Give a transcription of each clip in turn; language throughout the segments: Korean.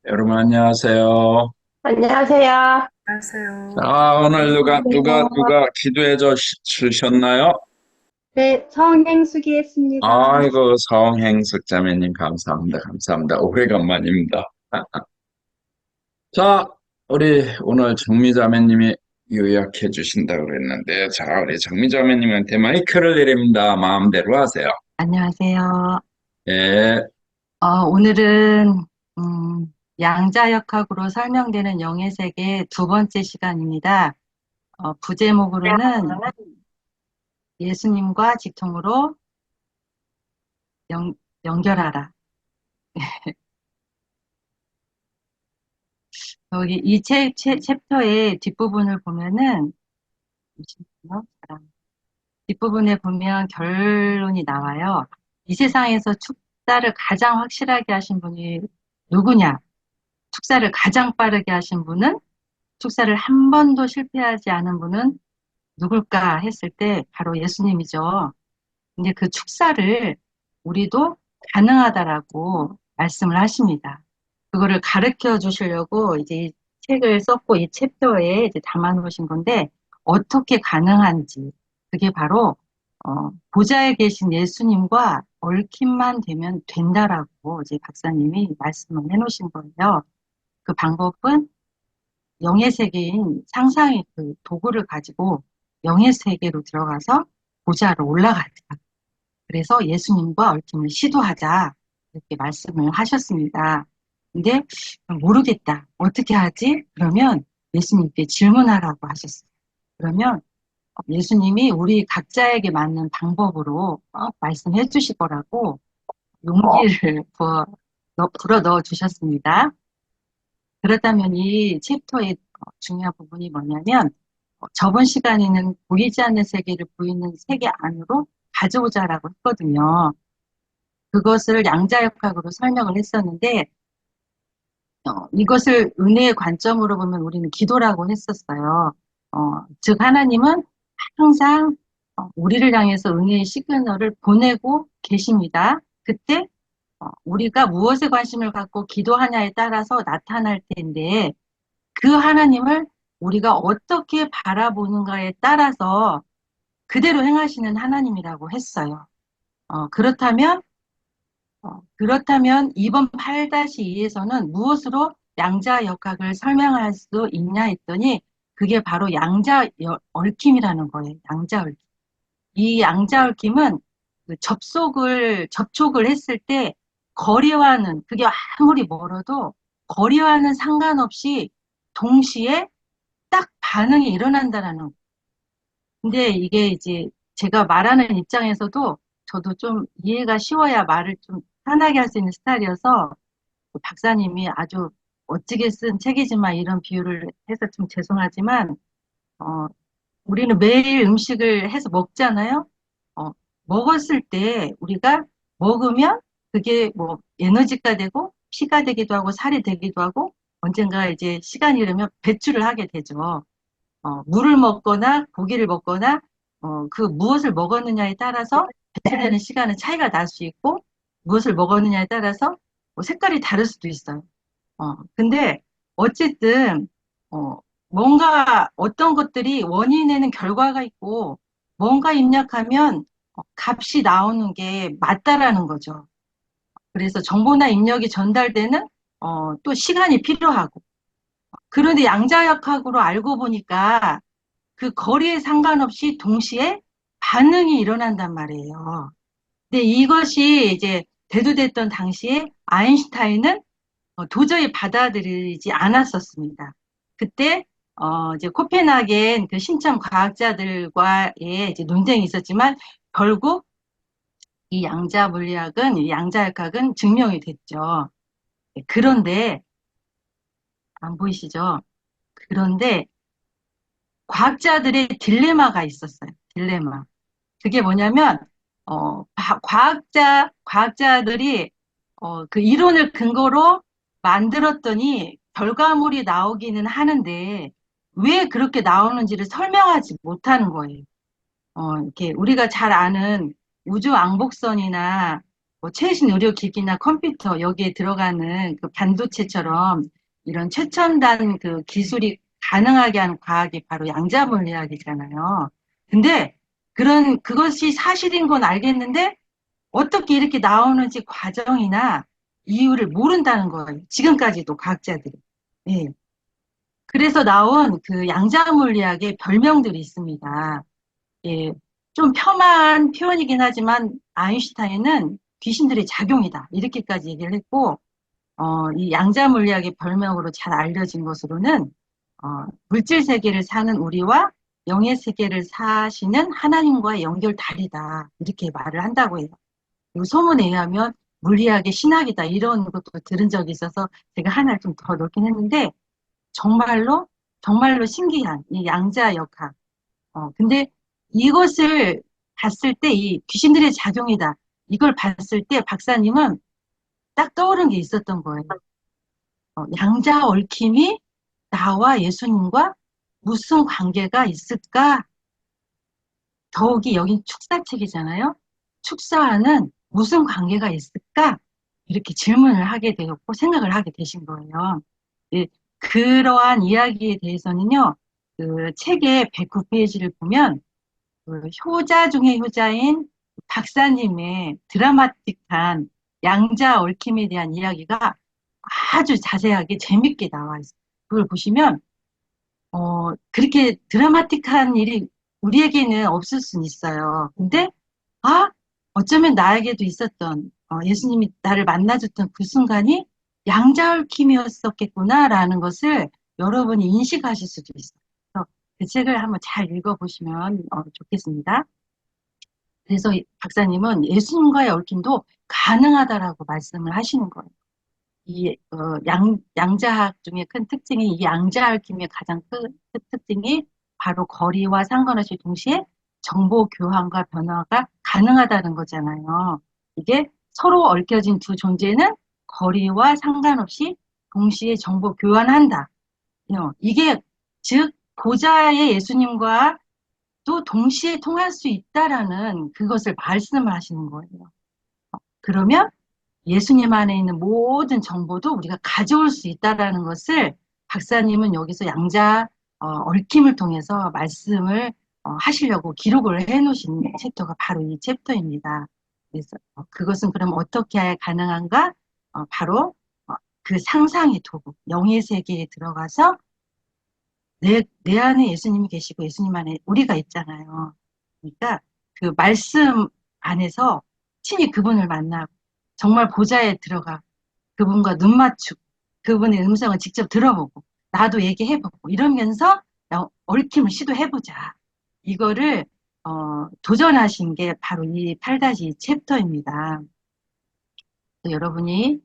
여러분 안녕하세요. 안녕하세요. 안녕하세요. 자, 오늘 누가 기도해 주셨나요? 네, 성행수기했습니다. 아이고, 성행석 자매님 감사합니다. 감사합니다. 오래간만입니다. 자, 우리 오늘 정미 자매님이 요약해 주신다고 그랬는데, 자, 우리 정미 자매님한테 마이크를 드립니다. 마음대로 하세요. 안녕하세요. 예, 오늘은 양자역학으로 설명되는 영의 세계 두 번째 시간입니다. 부제목으로는 예수님과 직통으로 연, 연결하라. 여기 이 챕터의 뒷부분을 보면은 잠시만요. 뒷부분에 보면 결론이 나와요. 이 세상에서 축사를 가장 확실하게 하신 분이 누구냐? 축사를 가장 빠르게 하신 분은, 축사를 한 번도 실패하지 않은 분은 누굴까 했을 때 바로 예수님이죠. 근데 그 축사를 우리도 가능하다라고 말씀을 하십니다. 그거를 가르쳐 주시려고 이제 이 책을 썼고 이 챕터에 이제 담아 놓으신 건데, 어떻게 가능한지, 그게 바로 보좌에 계신 예수님과 얽힘만 되면 된다라고 이제 박사님이 말씀을 해 놓으신 거예요. 그 방법은 영의 세계인 상상의 그 도구를 가지고 영의 세계로 들어가서 보좌로 올라가자. 그래서 예수님과 얽힘을 시도하자. 이렇게 말씀을 하셨습니다. 근데 모르겠다. 어떻게 하지? 그러면 예수님께 질문하라고 하셨어요. 그러면 예수님이 우리 각자에게 맞는 방법으로 말씀해 주실 거라고 용기를 불어 넣어 주셨습니다. 그렇다면 이 챕터의 중요한 부분이 뭐냐면, 저번 시간에는 보이지 않는 세계를 보이는 세계 안으로 가져오자라고 했거든요. 그것을 양자역학으로 설명을 했었는데, 이것을 은혜의 관점으로 보면 우리는 기도라고 했었어요. 즉 하나님은 항상 우리를 향해서 은혜의 시그널을 보내고 계십니다. 그때 우리가 무엇에 관심을 갖고 기도하냐에 따라서 나타날 텐데, 그 하나님을 우리가 어떻게 바라보는가에 따라서 그대로 행하시는 하나님이라고 했어요. 그렇다면 이번 8-2에서는 무엇으로 양자역학을 설명할 수 있냐 했더니, 그게 바로 얽힘이라는 거예요. 양자얽힘. 이 양자얽힘은 그 접촉을 했을 때 거리와는, 그게 아무리 멀어도 거리와는 상관없이 동시에 딱 반응이 일어난다라는 거. 근데 이게 이제 제가 말하는 입장에서도 저도 좀 이해가 쉬워야 말을 좀 편하게 할 수 있는 스타일이어서, 그 박사님이 아주 멋지게 쓴 책이지만 이런 비유를 해서 좀 죄송하지만, 어, 우리는 매일 음식을 해서 먹잖아요. 어, 먹었을 때 우리가 먹으면 그게 뭐 에너지가 되고 피가 되기도 하고 살이 되기도 하고, 언젠가 이제 시간이 흐르면 배출을 하게 되죠. 물을 먹거나 고기를 먹거나 그 무엇을 먹었느냐에 따라서 배출되는 시간은 차이가 날 수 있고, 무엇을 먹었느냐에 따라서 뭐 색깔이 다를 수도 있어요. 근데 어쨌든 어, 뭔가 어떤 것들이 원인에는 결과가 있고, 뭔가 입력하면 값이 나오는 게 맞다라는 거죠. 그래서 정보나 입력이 전달되는 또 시간이 필요하고, 그런데 양자역학으로 알고 보니까 그 거리에 상관없이 동시에 반응이 일어난단 말이에요. 근데 이것이 이제 대두됐던 당시에 아인슈타인은 도저히 받아들이지 않았었습니다. 그때 이제 코펜하겐 그 신청 과학자들과의 이제 논쟁이 있었지만, 결국 이 이 양자역학은 증명이 됐죠. 그런데 안 보이시죠? 그런데 과학자들의 딜레마가 있었어요. 딜레마. 그게 뭐냐면, 과학자들이, 그 이론을 근거로 만들었더니 결과물이 나오기는 하는데, 왜 그렇게 나오는지를 설명하지 못하는 거예요. 이렇게 우리가 잘 아는 우주 왕복선이나 뭐 최신 의료기기나 컴퓨터 여기에 들어가는 그 반도체처럼 이런 최첨단 그 기술이 가능하게 하는 과학이 바로 양자물리학이잖아요. 근데 그것이 사실인 건 알겠는데 어떻게 이렇게 나오는지 과정이나 이유를 모른다는 거예요. 지금까지도 과학자들이. 예. 그래서 나온 그 양자물리학의 별명들이 있습니다. 예, 좀 폄하한 표현이긴 하지만 아인슈타인은 귀신들의 작용이다. 이렇게까지 얘기를 했고, 이 양자물리학의 별명으로 잘 알려진 것으로는 물질 세계를 사는 우리와 영의 세계를 사시는 하나님과의 연결다리다. 이렇게 말을 한다고 해요. 이 소문에 의하면 물리학의 신학이다. 이런 것도 들은 적이 있어서 제가 하나를 좀 더 넣긴 했는데 정말로 정말로 신기한 이 양자역학. 근데 이것을 봤을 때 이 귀신들의 작용이다. 이걸 봤을 때 박사님은 딱 떠오른 게 있었던 거예요. 양자 얽힘이 나와 예수님과 무슨 관계가 있을까? 더욱이 여긴 축사책이잖아요. 축사와는 무슨 관계가 있을까? 이렇게 질문을 하게 되었고 생각을 하게 되신 거예요. 예, 그러한 이야기에 대해서는요. 그 책의 109페이지를 보면 그 효자 중에 효자인 박사님의 드라마틱한 양자 얽힘에 대한 이야기가 아주 자세하게 재밌게 나와 있어요. 그걸 보시면 그렇게 드라마틱한 일이 우리에게는 없을 수는 있어요. 근데 아 어쩌면 나에게도 있었던 예수님이 나를 만나줬던 그 순간이 양자 얽힘이었었겠구나라는 것을 여러분이 인식하실 수도 있어요. 그래서 그 책을 한번 잘 읽어보시면 좋겠습니다. 그래서 박사님은 예수님과의 얽힘도 가능하다라고 말씀을 하시는 거예요. 이 양자학 중에 큰 특징이 이 양자 얽힘의 가장 큰 특징이 바로 거리와 상관없이 동시에 정보 교환과 변화가 가능하다는 거잖아요. 이게 서로 얽혀진 두 존재는 거리와 상관없이 동시에 정보 교환한다. 이게 즉 보좌의 예수님과 또 동시에 통할 수 있다라는 그것을 말씀을 하시는 거예요. 그러면 예수님 안에 있는 모든 정보도 우리가 가져올 수 있다라는 것을 박사님은 여기서 양자 얽힘을 통해서 말씀을 하시려고 기록을 해놓으신 챕터가 바로 이 챕터입니다. 그래서 그것은 그럼 어떻게 가능한가? 바로 그 상상의 도구, 영의 세계에 들어가서 내 안에 예수님이 계시고 예수님 안에 우리가 있잖아요. 그러니까 그 말씀 안에서 친히 그분을 만나고 정말 보좌에 들어가 그분과 눈 맞추고 그분의 음성을 직접 들어보고 나도 얘기해보고 이러면서 얽힘을 시도해보자. 이거를 도전하신 게 바로 이 8-2 챕터입니다. 여러분이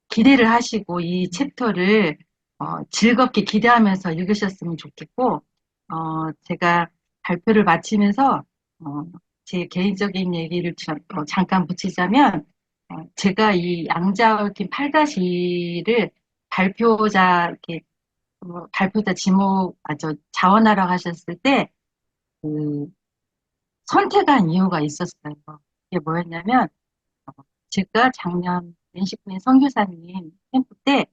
기대를 하시고 이 챕터를 즐겁게 기대하면서 읽으셨으면 좋겠고 제가 발표를 마치면서 제 개인적인 얘기를 잠깐 붙이자면 제가 이 양자얽힘 8-2를 발표자 자원하러 가셨을 때 그 선택한 이유가 있었어요. 이게 뭐였냐면 제가 작년 멘시쿠인 선교사님 캠프 때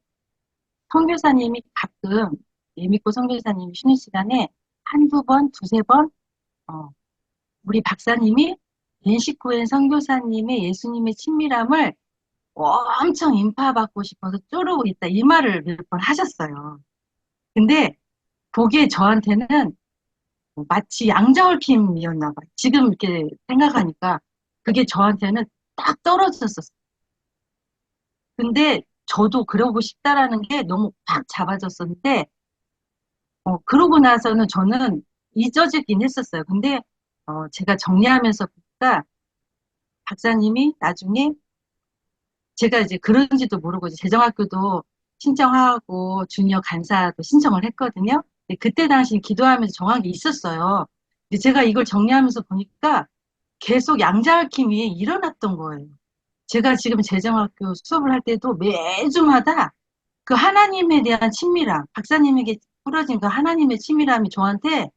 선교사님이 가끔 예미코 선교사님이 쉬는 시간에 한두 번, 두세 번 우리 박사님이 멘시쿠엔 선교사님의 예수님의 친밀함을 엄청 인파받고 싶어서 쪼르고 있다 이 말을 몇 번 하셨어요. 근데 그게 저한테는 마치 양자얽힘이었나 봐요. 지금 이렇게 생각하니까 그게 저한테는 딱 떨어졌었어요. 근데 저도 그러고 싶다라는 게 너무 팍 잡아졌었는데 그러고 나서는 저는 잊어지긴 했었어요. 근데 제가 정리하면서 보니까 박사님이 나중에 제가 이제 그런지도 모르고 이제 재정학교도 신청하고 주니어 간사도 신청을 했거든요. 근데 그때 당시 기도하면서 정한 게 있었어요. 근데 제가 이걸 정리하면서 보니까 계속 양자얽힘이 일어났던 거예요. 제가 지금 재정학교 수업을 할 때도 매주마다 그 하나님에 대한 친밀함, 박사님에게 풀어진 그 하나님의 친밀함이 저한테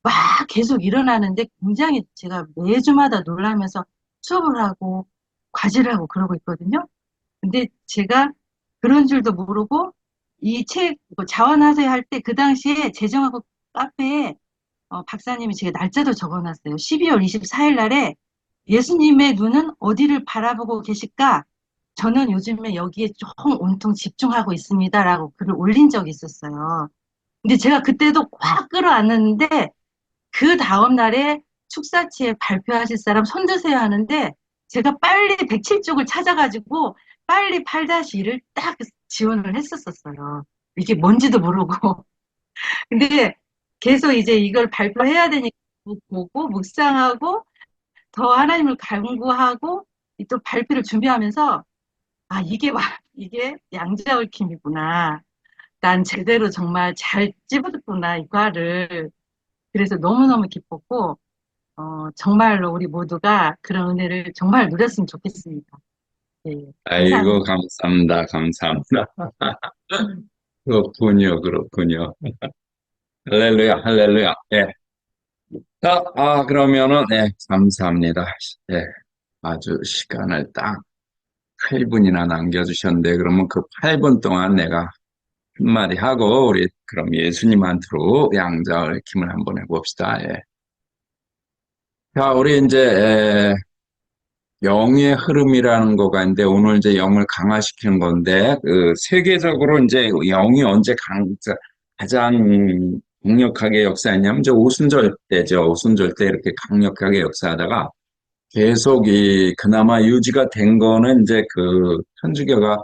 막 계속 일어나는데 굉장히 제가 매주마다 놀라면서 수업을 하고 과제를 하고 그러고 있거든요. 근데 제가 그런 줄도 모르고 이 책, 자원하세요 할 때 그 당시에 재정하고 카페에 박사님이 제가 날짜도 적어놨어요. 12월 24일 날에 예수님의 눈은 어디를 바라보고 계실까? 저는 요즘에 여기에 좀 온통 집중하고 있습니다라고 글을 올린 적이 있었어요. 근데 제가 그때도 꽉 끌어안았는데 그 다음 날에 축사치에 발표하실 사람 손 드세요 하는데 제가 빨리 107쪽을 찾아가지고 빨리 8-1을 딱 지원을 했었었어요. 이게 뭔지도 모르고. 근데 계속 이제 이걸 발표해야 되니까 보고 묵상하고 더 하나님을 간구하고 또 발표를 준비하면서 아, 이게 양자 얽힘이구나. 난 제대로 정말 잘 찝었구나, 이 과를. 그래서 너무너무 기뻤고, 정말로 우리 모두가 그런 은혜를 정말 누렸으면 좋겠습니다. 예, 아이고, 감사합니다. 감사합니다. 감사합니다. 그렇군요. 그렇군요. 할렐루야, 할렐루야. 예. 자, 그러면은, 네, 감사합니다. 예, 아주 시간을 딱 8분이나 남겨주셨는데, 그러면 그 8분 동안 내가 한마디 하고, 우리 그럼 예수님한테로 양자 얽힘을 한번 해봅시다. 예. 자, 우리 이제, 영의 흐름이라는 거가 있는데, 오늘 이제 영을 강화시키는 건데, 그, 세계적으로 이제 영이 언제 가장 강력하게 역사했냐면, 이제 오순절 때죠. 오순절 때 이렇게 강력하게 역사하다가, 계속 그나마 유지가 된 거는 이제 그, 천주교가,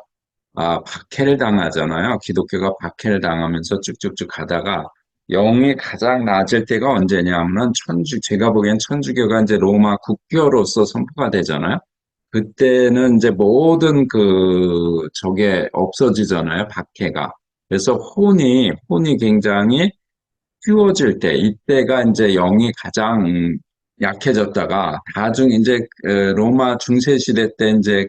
박해를 당하잖아요. 기독교가 박해를 당하면서 쭉쭉쭉 가다가, 영이 가장 낮을 때가 언제냐면은 제가 보기엔 천주교가 이제 로마 국교로서 선포가 되잖아요. 그때는 이제 모든 저게 없어지잖아요. 박해가. 그래서 혼이 굉장히 쉬워질 때, 이때가 이제 영이 가장 약해졌다가, 나중 이제 로마 중세 시대 때 이제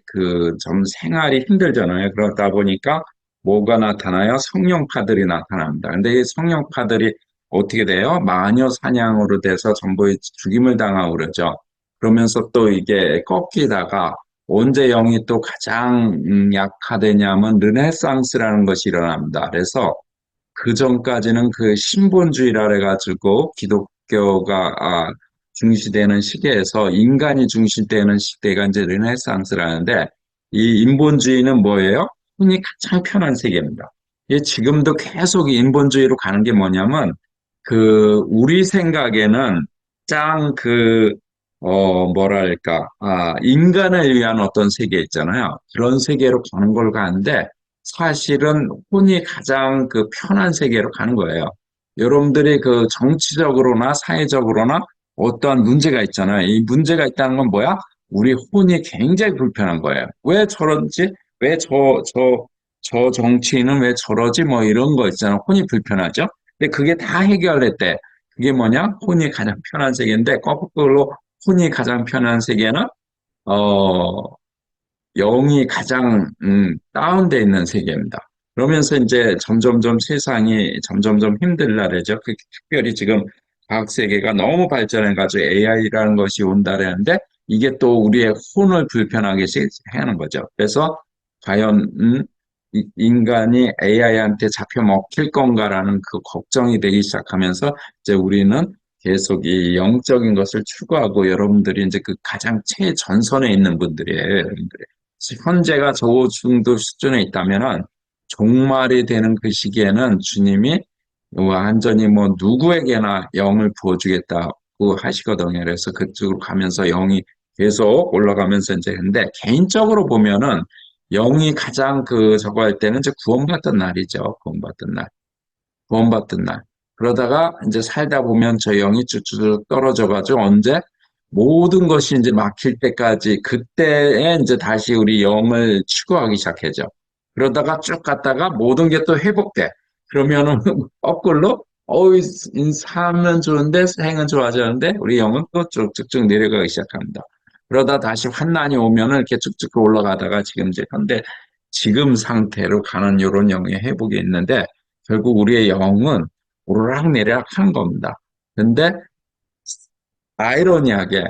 좀 생활이 힘들잖아요. 그러다 보니까 뭐가 나타나요? 성령파들이 나타납니다. 근데 이 성령파들이 어떻게 돼요? 마녀 사냥으로 돼서 전부 죽임을 당하고 그러죠. 그러면서 또 이게 꺾이다가 언제 영이 또 가장 약화되냐면 르네상스라는 것이 일어납니다. 그래서 그 전까지는 그 신본주의라 해가지고 기독교가 중시되는 시대에서 인간이 중시되는 시대가 이제 르네상스라는데 이 인본주의는 뭐예요? 흔히 가장 편한 세계입니다. 지금도 계속 이 인본주의로 가는 게 뭐냐면 우리 생각에는 짱 뭐랄까 인간을 위한 어떤 세계 있잖아요. 그런 세계로 가는 걸 가는데 사실은 혼이 가장 편한 세계로 가는 거예요. 여러분들이 정치적으로나 사회적으로나 어떠한 문제가 있잖아요. 이 문제가 있다는 건 뭐야? 우리 혼이 굉장히 불편한 거예요. 왜 저런지? 왜 저 정치인은 왜 저러지? 뭐 이런 거 있잖아요. 혼이 불편하죠? 근데 그게 다 해결됐대. 그게 뭐냐? 혼이 가장 편한 세계인데, 거꾸로 혼이 가장 편한 세계는, 어, 영이 가장 다운돼 있는 세계입니다. 그러면서 이제 점점점 세상이 점점점 힘들라래죠. 특별히 지금 과학 세계가 너무 발전해가지고 AI라는 것이 온다라는데 이게 또 우리의 혼을 불편하게 하는 거죠. 그래서 과연 인간이 AI한테 잡혀 먹힐 건가라는 그 걱정이 되기 시작하면서 이제 우리는 계속 이 영적인 것을 추구하고 여러분들이 이제 가장 최전선에 있는 분들이에요. 여러분들이. 현재가 저 정도 수준에 있다면은 종말이 되는 그 시기에는 주님이 완전히 뭐 누구에게나 영을 부어주겠다고 하시거든요. 그래서 그쪽으로 가면서 영이 계속 올라가면서 이제 근데 개인적으로 보면은 영이 가장 저거 할 때는 이제 구원받던 날이죠. 구원받던 날. 구원받던 날. 그러다가 이제 살다 보면 저 영이 쭉쭉 떨어져가지고 언제 모든 것이 이제 막힐 때까지 그때에 이제 다시 우리 영을 추구하기 시작하죠. 그러다가 쭉 갔다가 모든 게 또 회복돼. 그러면은 거꾸로 삶은 좋은데 생은 좋아지는데 우리 영은 또 쭉쭉쭉 내려가기 시작합니다. 그러다 다시 환난이 오면은 이렇게 쭉쭉 올라가다가 지금 이제 현대 지금 상태로 가는 이런 영의 회복이 있는데 결국 우리의 영은 오르락내리락 하는 겁니다. 근데 아이러니하게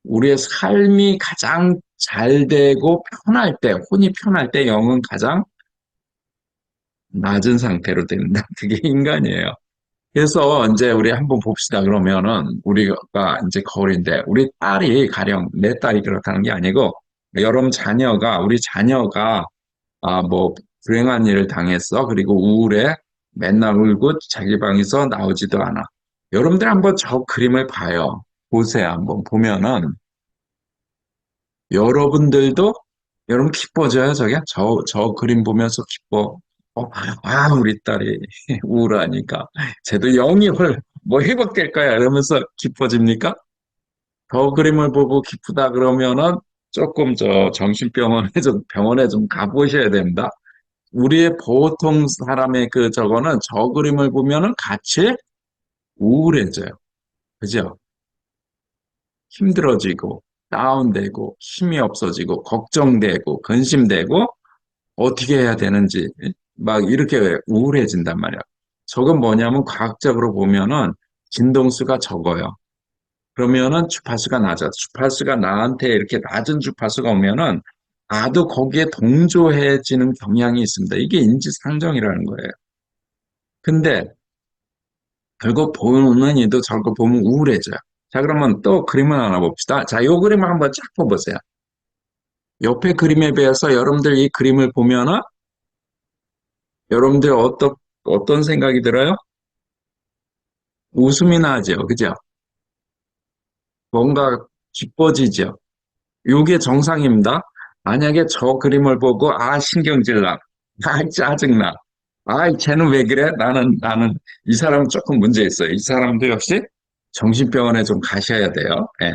우리의 삶이 가장 잘 되고 편할 때, 혼이 편할 때 영은 가장 낮은 상태로 된다. 그게 인간이에요. 그래서 이제 우리 한번 봅시다. 그러면은 우리가 이제 거울인데 우리 딸이 가령 내 딸이 그렇다는 게 아니고 여러분 자녀가 우리 자녀가 뭐 불행한 일을 당했어. 그리고 우울해. 맨날 울고 자기 방에서 나오지도 않아. 여러분들 한번 저 그림을 봐요. 보세요. 한번 보면은 여러분들도 여러분 기뻐져요. 저게 저 그림 보면서 기뻐. 우리 딸이 우울하니까 쟤도 영이 뭐 회복될 거야 이러면서 기뻐집니까? 저 그림을 보고 기쁘다 그러면은 조금 저 병원에 좀 가보셔야 됩니다. 우리의 보통 사람의 그 저거는 저 그림을 보면은 같이 우울해져요. 그죠? 힘들어지고, 다운되고, 힘이 없어지고, 걱정되고, 근심되고, 어떻게 해야 되는지, 막 이렇게 우울해진단 말이야. 저건 뭐냐면 과학적으로 보면은 진동수가 적어요. 그러면은 주파수가 낮아. 주파수가 나한테 이렇게 낮은 주파수가 오면은 나도 거기에 동조해지는 경향이 있습니다. 이게 인지상정이라는 거예요. 근데 결국 보는 이도 저거 보면 우울해져요. 자, 그러면 또 그림을 하나 봅시다. 자, 요 그림을 한번 쫙 봐보세요. 옆에 그림에 비해서 여러분들 이 그림을 보면은 여러분들 어떤 생각이 들어요? 웃음이 나죠. 그죠? 뭔가 기뻐지죠. 요게 정상입니다. 만약에 저 그림을 보고, 신경질 나. 짜증나. 쟤는 왜 그래? 나는, 이 사람은 조금 문제 있어요. 이 사람도 역시 정신병원에 좀 가셔야 돼요. 예.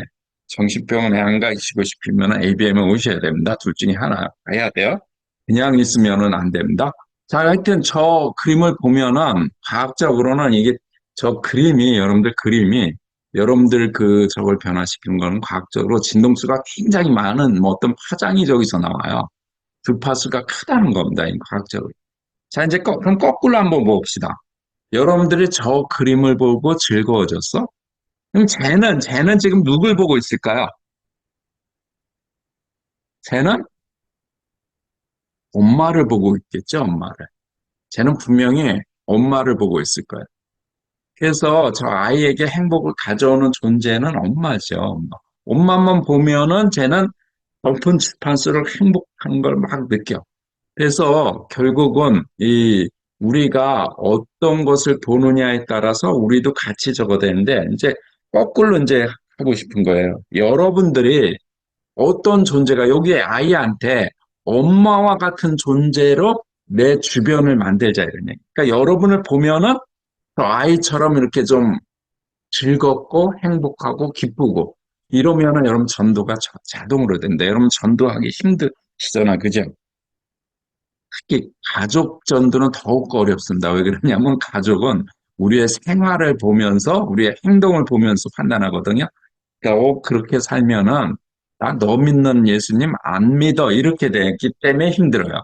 정신병원에 안 가시고 싶으면 ABM에 오셔야 됩니다. 둘 중에 하나 가야 돼요. 그냥 있으면은 안 됩니다. 자, 하여튼 저 그림을 보면은 과학적으로는 이게 저 그림이 여러분들 그림이 여러분들 저걸 변화시키는 거는 과학적으로 진동수가 굉장히 많은 뭐 어떤 파장이 저기서 나와요. 주파수가 크다는 겁니다. 이 과학적으로. 자, 이제 그럼 거꾸로 한번 봅시다. 여러분들이 저 그림을 보고 즐거워졌어? 그럼 쟤는 지금 누굴 보고 있을까요? 쟤는 엄마를 보고 있겠죠, 엄마를. 쟤는 분명히 엄마를 보고 있을 거예요. 그래서 저 아이에게 행복을 가져오는 존재는 엄마죠, 엄마. 엄마만 보면은 쟤는 높은 주파수를 행복한 걸 막 느껴. 그래서 결국은 우리가 어떤 것을 보느냐에 따라서 우리도 같이 적어되는데 이제 거꾸로 이제 하고 싶은 거예요. 여러분들이 어떤 존재가 여기에 아이한테 엄마와 같은 존재로 내 주변을 만들자 이런 얘기. 그러니까 여러분을 보면은 저 아이처럼 이렇게 좀 즐겁고 행복하고 기쁘고 이러면은 여러분 전도가 자동으로 된다. 여러분 전도하기 힘드시잖아, 그죠? 특히 가족 전도는 더욱 어렵습니다. 왜 그러냐면 가족은 우리의 생활을 보면서 우리의 행동을 보면서 판단하거든요. 그러니까 그렇게 살면은 나 너 믿는 예수님 안 믿어 이렇게 되기 때문에 힘들어요.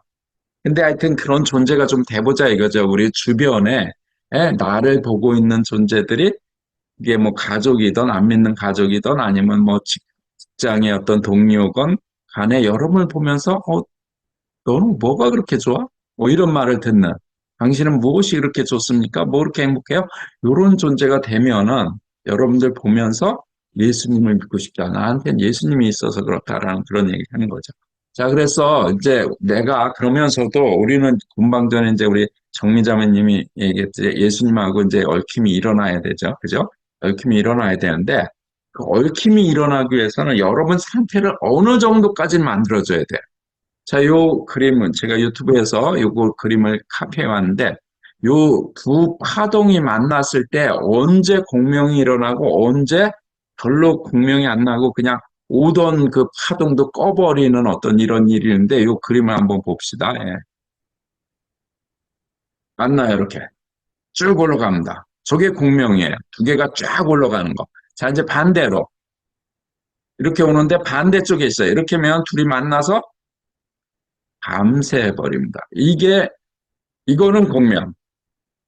근데 하여튼 그런 존재가 좀 돼보자 이거죠. 우리 주변에 나를 보고 있는 존재들이 이게 뭐 가족이든 안 믿는 가족이든 아니면 뭐 직장의 어떤 동료건 간에 여러분을 보면서 너는 뭐가 그렇게 좋아? 뭐 이런 말을 듣는. 당신은 무엇이 그렇게 좋습니까? 뭐 그렇게 행복해요? 이런 존재가 되면은 여러분들 보면서 예수님을 믿고 싶다. 나한테는 예수님이 있어서 그렇다라는 그런 얘기 하는 거죠. 자, 그래서 이제 내가 그러면서도 우리는 금방 전에 이제 우리 정미자매님이 얘기했지. 예수님하고 이제 얽힘이 일어나야 되죠. 그죠? 얽힘이 일어나야 되는데 그 얽힘이 일어나기 위해서는 여러분 상태를 어느 정도까지 만들어줘야 돼요. 자, 요 그림은 제가 유튜브에서 요거 그림을 카피해 왔는데, 요 두 파동이 만났을 때 언제 공명이 일어나고 언제 별로 공명이 안 나고 그냥 오던 그 파동도 꺼버리는 어떤 이런 일이 있는데, 요 그림을 한번 봅시다. 예. 맞나요? 이렇게. 쭉 올라갑니다. 저게 공명이에요. 두 개가 쫙 올라가는 거. 자, 이제 반대로. 이렇게 오는데 반대쪽에 있어요. 이렇게 하면 둘이 만나서 밤새버립니다. 이거는 공명.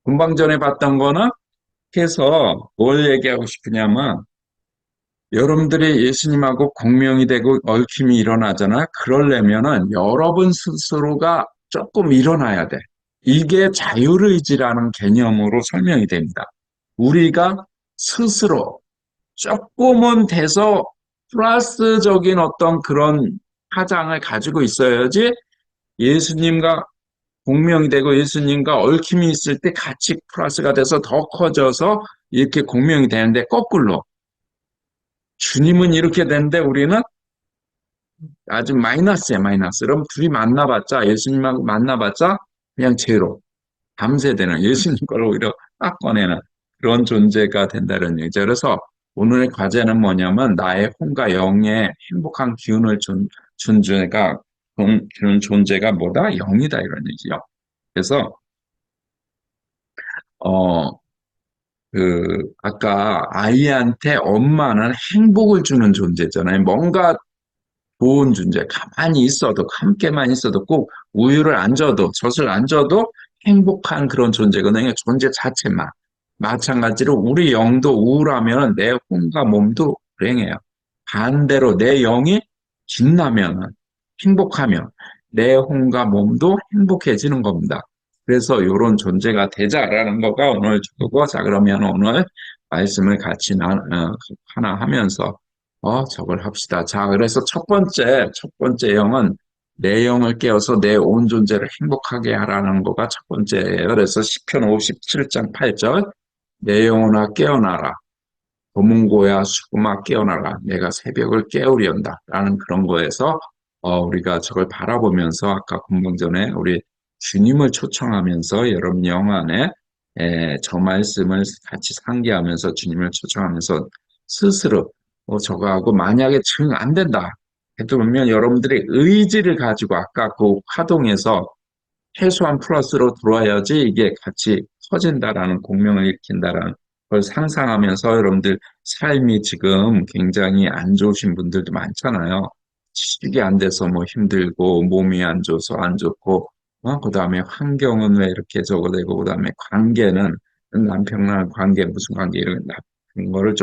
금방 전에 봤던 거는 그래서 뭘 얘기하고 싶으냐면 여러분들이 예수님하고 공명이 되고 얽힘이 일어나잖아. 그러려면은 여러분 스스로가 조금 일어나야 돼. 이게 자율의지라는 개념으로 설명이 됩니다. 우리가 스스로 조금은 돼서 플러스적인 어떤 그런 파장을 가지고 있어야지 예수님과 공명이 되고 예수님과 얽힘이 있을 때 같이 플러스가 돼서 더 커져서 이렇게 공명이 되는데 거꾸로 주님은 이렇게 되는데 우리는 아주 마이너스야, 마이너스. 그럼 둘이 만나봤자, 예수님하고 만나봤자 그냥 제로. 밤새되는 예수님 걸 오히려 딱 꺼내는 그런 존재가 된다는 얘기죠. 그래서 오늘의 과제는 뭐냐면 나의 혼과 영의 행복한 기운을 준 주는 존재가 뭐다? 영이다 이런 얘기죠. 그래서 어, 아까 아이한테 엄마는 행복을 주는 존재잖아요. 뭔가 좋은 존재, 가만히 있어도, 함께만 있어도 꼭 우유를 안 줘도, 젖을 안 줘도 행복한 그런 존재거든요. 존재 자체만. 마찬가지로 우리 영도 우울하면 내 혼과 몸도 불행해요. 반대로 내 영이 빛나면, 행복하면 내 혼과 몸도 행복해지는 겁니다. 그래서 이런 존재가 되자라는 거가 오늘 주고, 자, 그러면 오늘 말씀을 같이 하나 하면서 저걸 합시다. 자, 그래서 첫 번째 영은 내 영을 깨워서 내 온 존재를 행복하게 하라는 거가 첫 번째예요. 그래서 시편 57장 8절, 내 영혼아 깨어나라. 고문고야 수구마 깨어나라. 내가 새벽을 깨우련다. 라는 그런 거에서 우리가 저걸 바라보면서 아까 공방 전에 우리 주님을 초청하면서 여러분 영 안에 저 말씀을 같이 상기하면서 주님을 초청하면서 스스로 저거하고 만약에 정 안 된다. 해두면 여러분들이 의지를 가지고 아까 그 화동에서 최소한 플러스로 들어와야지 이게 같이 커진다라는 공명을 일으킨다라는 걸 상상하면서 여러분들 삶이 지금 굉장히 안 좋으신 분들도 많잖아요. 취직이 안 돼서 뭐 힘들고 몸이 안 좋아서 안 좋고 그다음에 환경은 왜 이렇게 저거 되고 그다음에 관계는 남편이랑 관계 무슨 관계 이런 나쁜 거를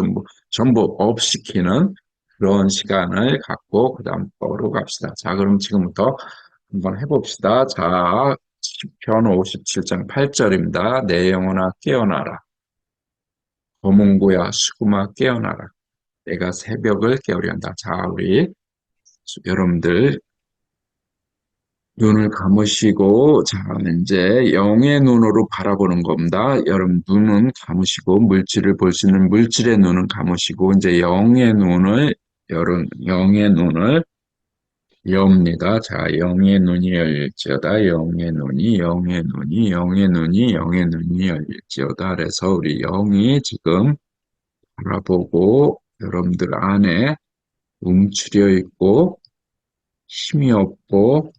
전부 업시키는 그런 시간을 갖고 그다음 거로 갑시다. 자, 그럼 지금부터 한번 해봅시다. 자, 시편 57장 8절입니다. 내 영혼아 깨어나라. 거문고야 수구마 깨어나라. 내가 새벽을 깨우련다. 자, 우리 여러분들 눈을 감으시고 자, 이제 영의 눈으로 바라보는 겁니다. 여러분 눈은 감으시고 물질을 볼 수 있는 물질의 눈은 감으시고 이제 영의 눈을 엽니다. 자, 영의 눈이 열릴지어다. 영의 눈이, 영의 눈이, 영의 눈이, 영의 눈이 열릴지어다. 그래서 우리 영이 지금 바라보고 여러분들 안에 움츠려 있고 힘이 없고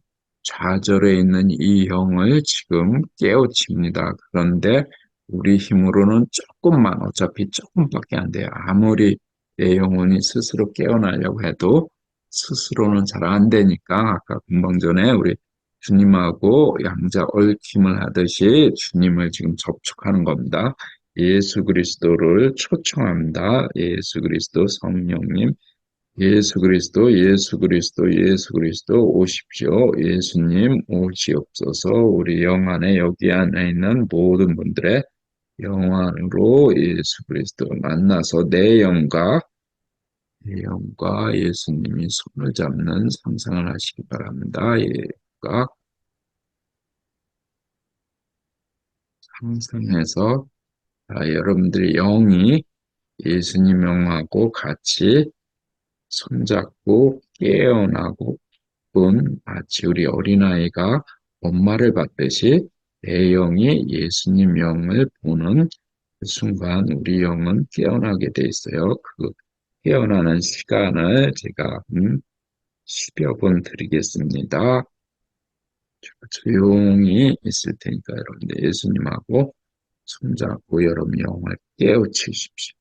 좌절해 있는 이 영을 지금 깨우칩니다. 그런데 우리 힘으로는 조금만, 어차피 조금밖에 안 돼요. 아무리 내 영혼이 스스로 깨어나려고 해도 스스로는 잘 안 되니까 아까 금방 전에 우리 주님하고 양자 얽힘을 하듯이 주님을 지금 접촉하는 겁니다. 예수 그리스도를 초청합니다. 예수 그리스도 성령님 예수 그리스도, 예수 그리스도, 예수 그리스도 오십시오. 예수님 오시옵소서. 우리 영 안에 여기 안에 있는 모든 분들의 영 안으로 예수 그리스도를 만나서 내 영과 예수님이 손을 잡는 상상을 하시기 바랍니다. 예가 상상해서 여러분들의 영이 예수님 영하고 같이 손잡고 깨어나고 마치 우리 어린아이가 엄마를 받듯이 내 영이 예수님 영을 보는 그 순간 우리 영은 깨어나게 돼 있어요. 그 깨어나는 시간을 제가 10여 분 드리겠습니다. 조용히 있을 테니까 여러분들 예수님하고 손잡고 여러분 영을 깨우치십시오.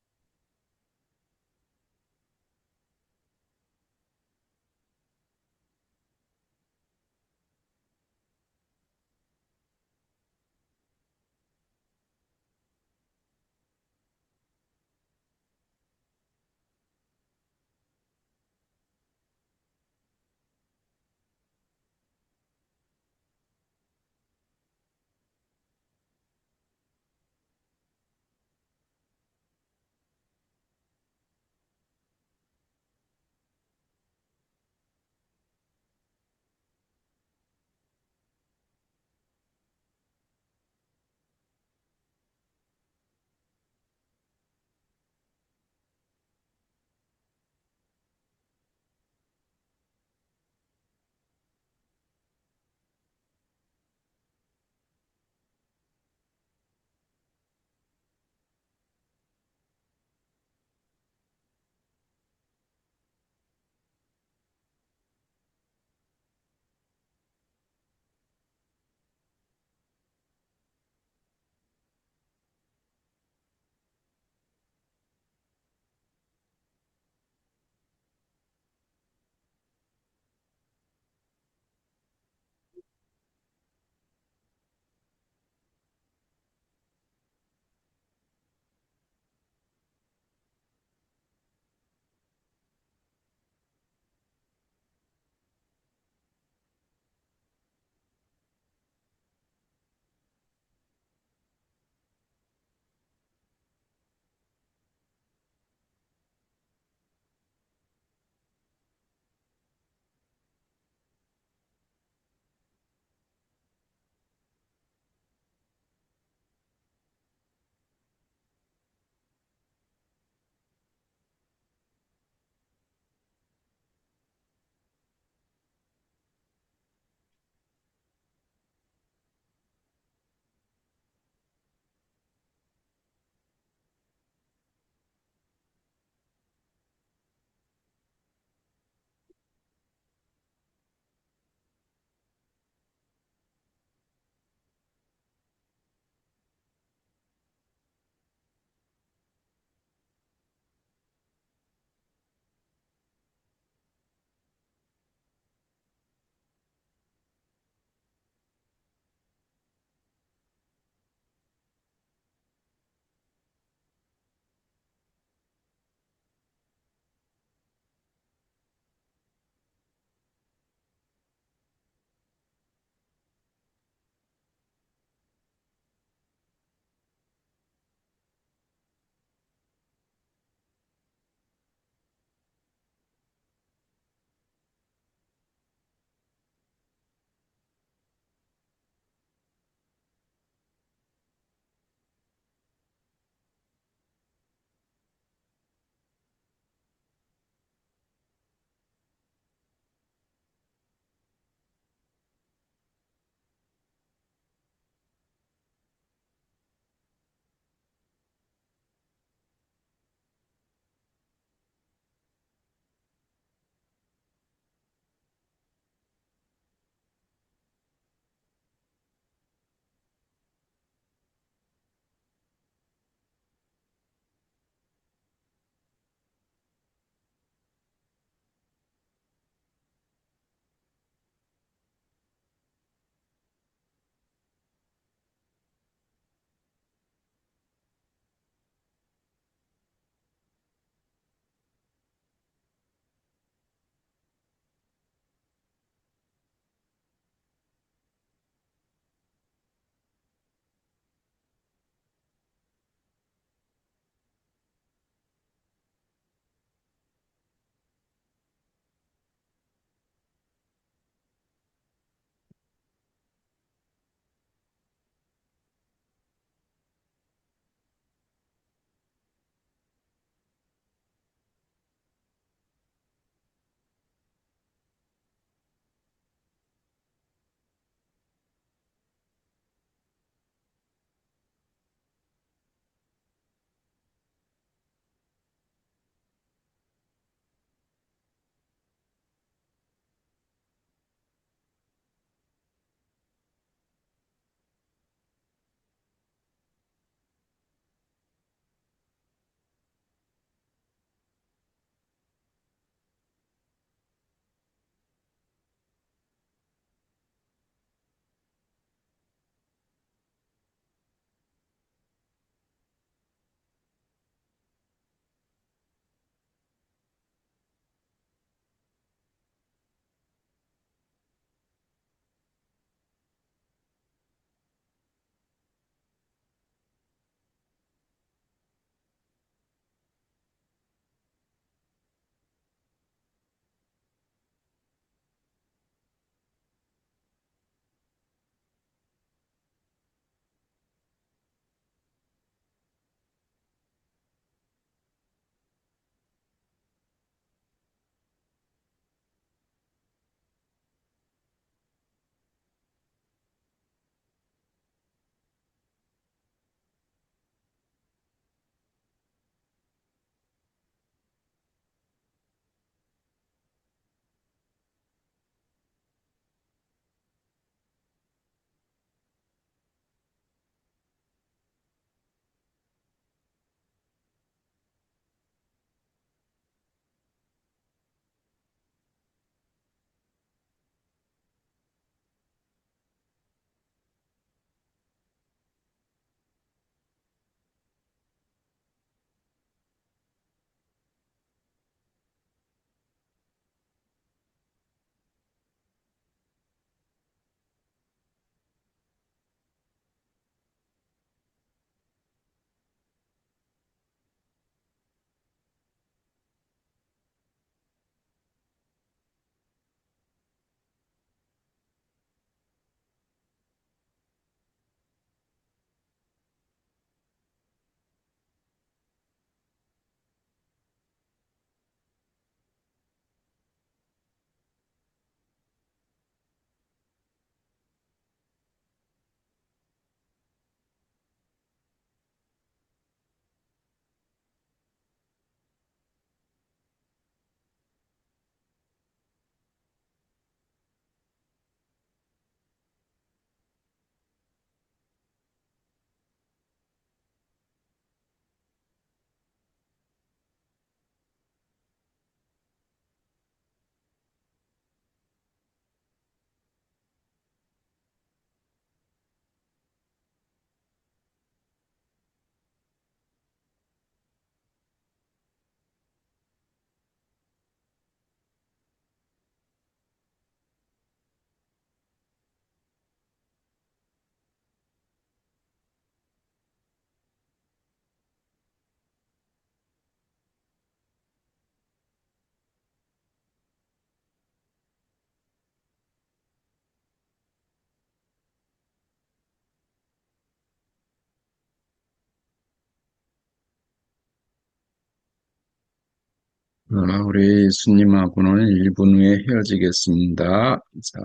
우리 수님하고는 1분 후에 헤어지겠습니다. 자,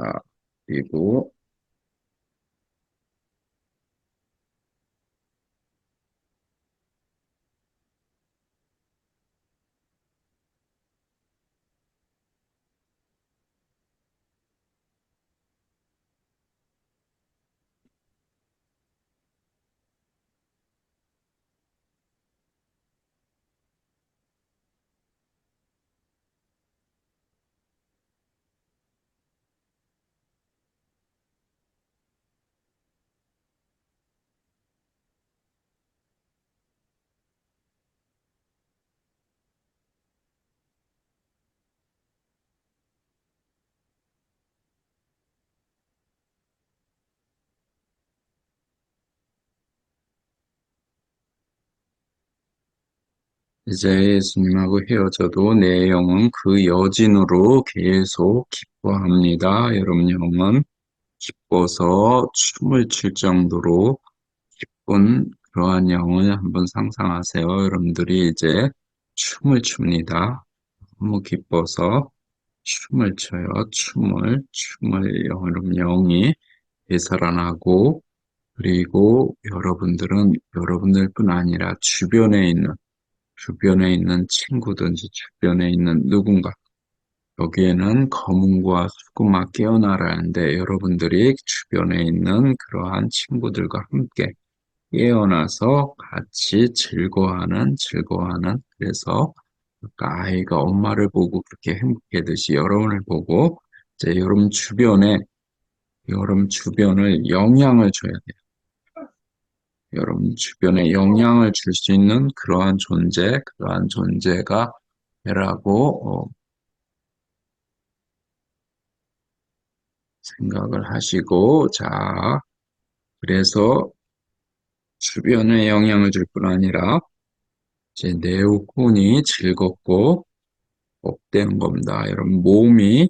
그리고 이제 예수님하고 헤어져도 내 영은 그 여진으로 계속 기뻐합니다. 여러분 영은 기뻐서 춤을 출 정도로 기쁜 그러한 영을 한번 상상하세요. 여러분들이 이제 춤을 춥니다. 너무 기뻐서 춤을 춰요. 춤을 여러분 영이 되살아나고 그리고 여러분들은 여러분들뿐 아니라 주변에 있는 친구든지 주변에 있는 누군가 여기에는 검은과 수구가 깨어나라는데 여러분들이 주변에 있는 그러한 친구들과 함께 깨어나서 같이 즐거워하는 그래서 아까 아이가 엄마를 보고 그렇게 행복해듯이 여러분을 보고 이제 여러분 주변을 영향을 줘야 돼요. 여러분 주변에 영향을 줄 수 있는 그러한 존재가 되라고 생각을 하시고, 자, 그래서 주변에 영향을 줄 뿐 아니라 이제 내후군이 즐겁고 업되는 겁니다. 여러분 몸에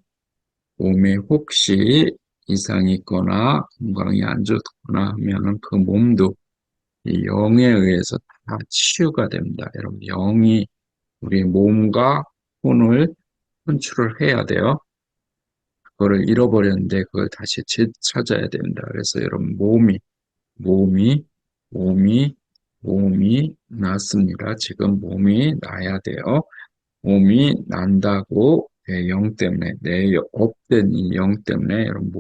혹시 이상이 있거나 건강이 안 좋거나 하면은 그 몸도 이 영에 의해서 다 치유가 됩니다. 여러분 영이 우리 몸과 혼을 분출을 해야 돼요. 그거를 잃어버렸는데 그걸 다시 찾아야 됩니다. 그래서 여러분 몸이, 몸이, 몸이 낫습니다. 지금 몸이 나야 돼요. 몸이 난다고 내 영 때문에, 내 업된 이 영 때문에 여러분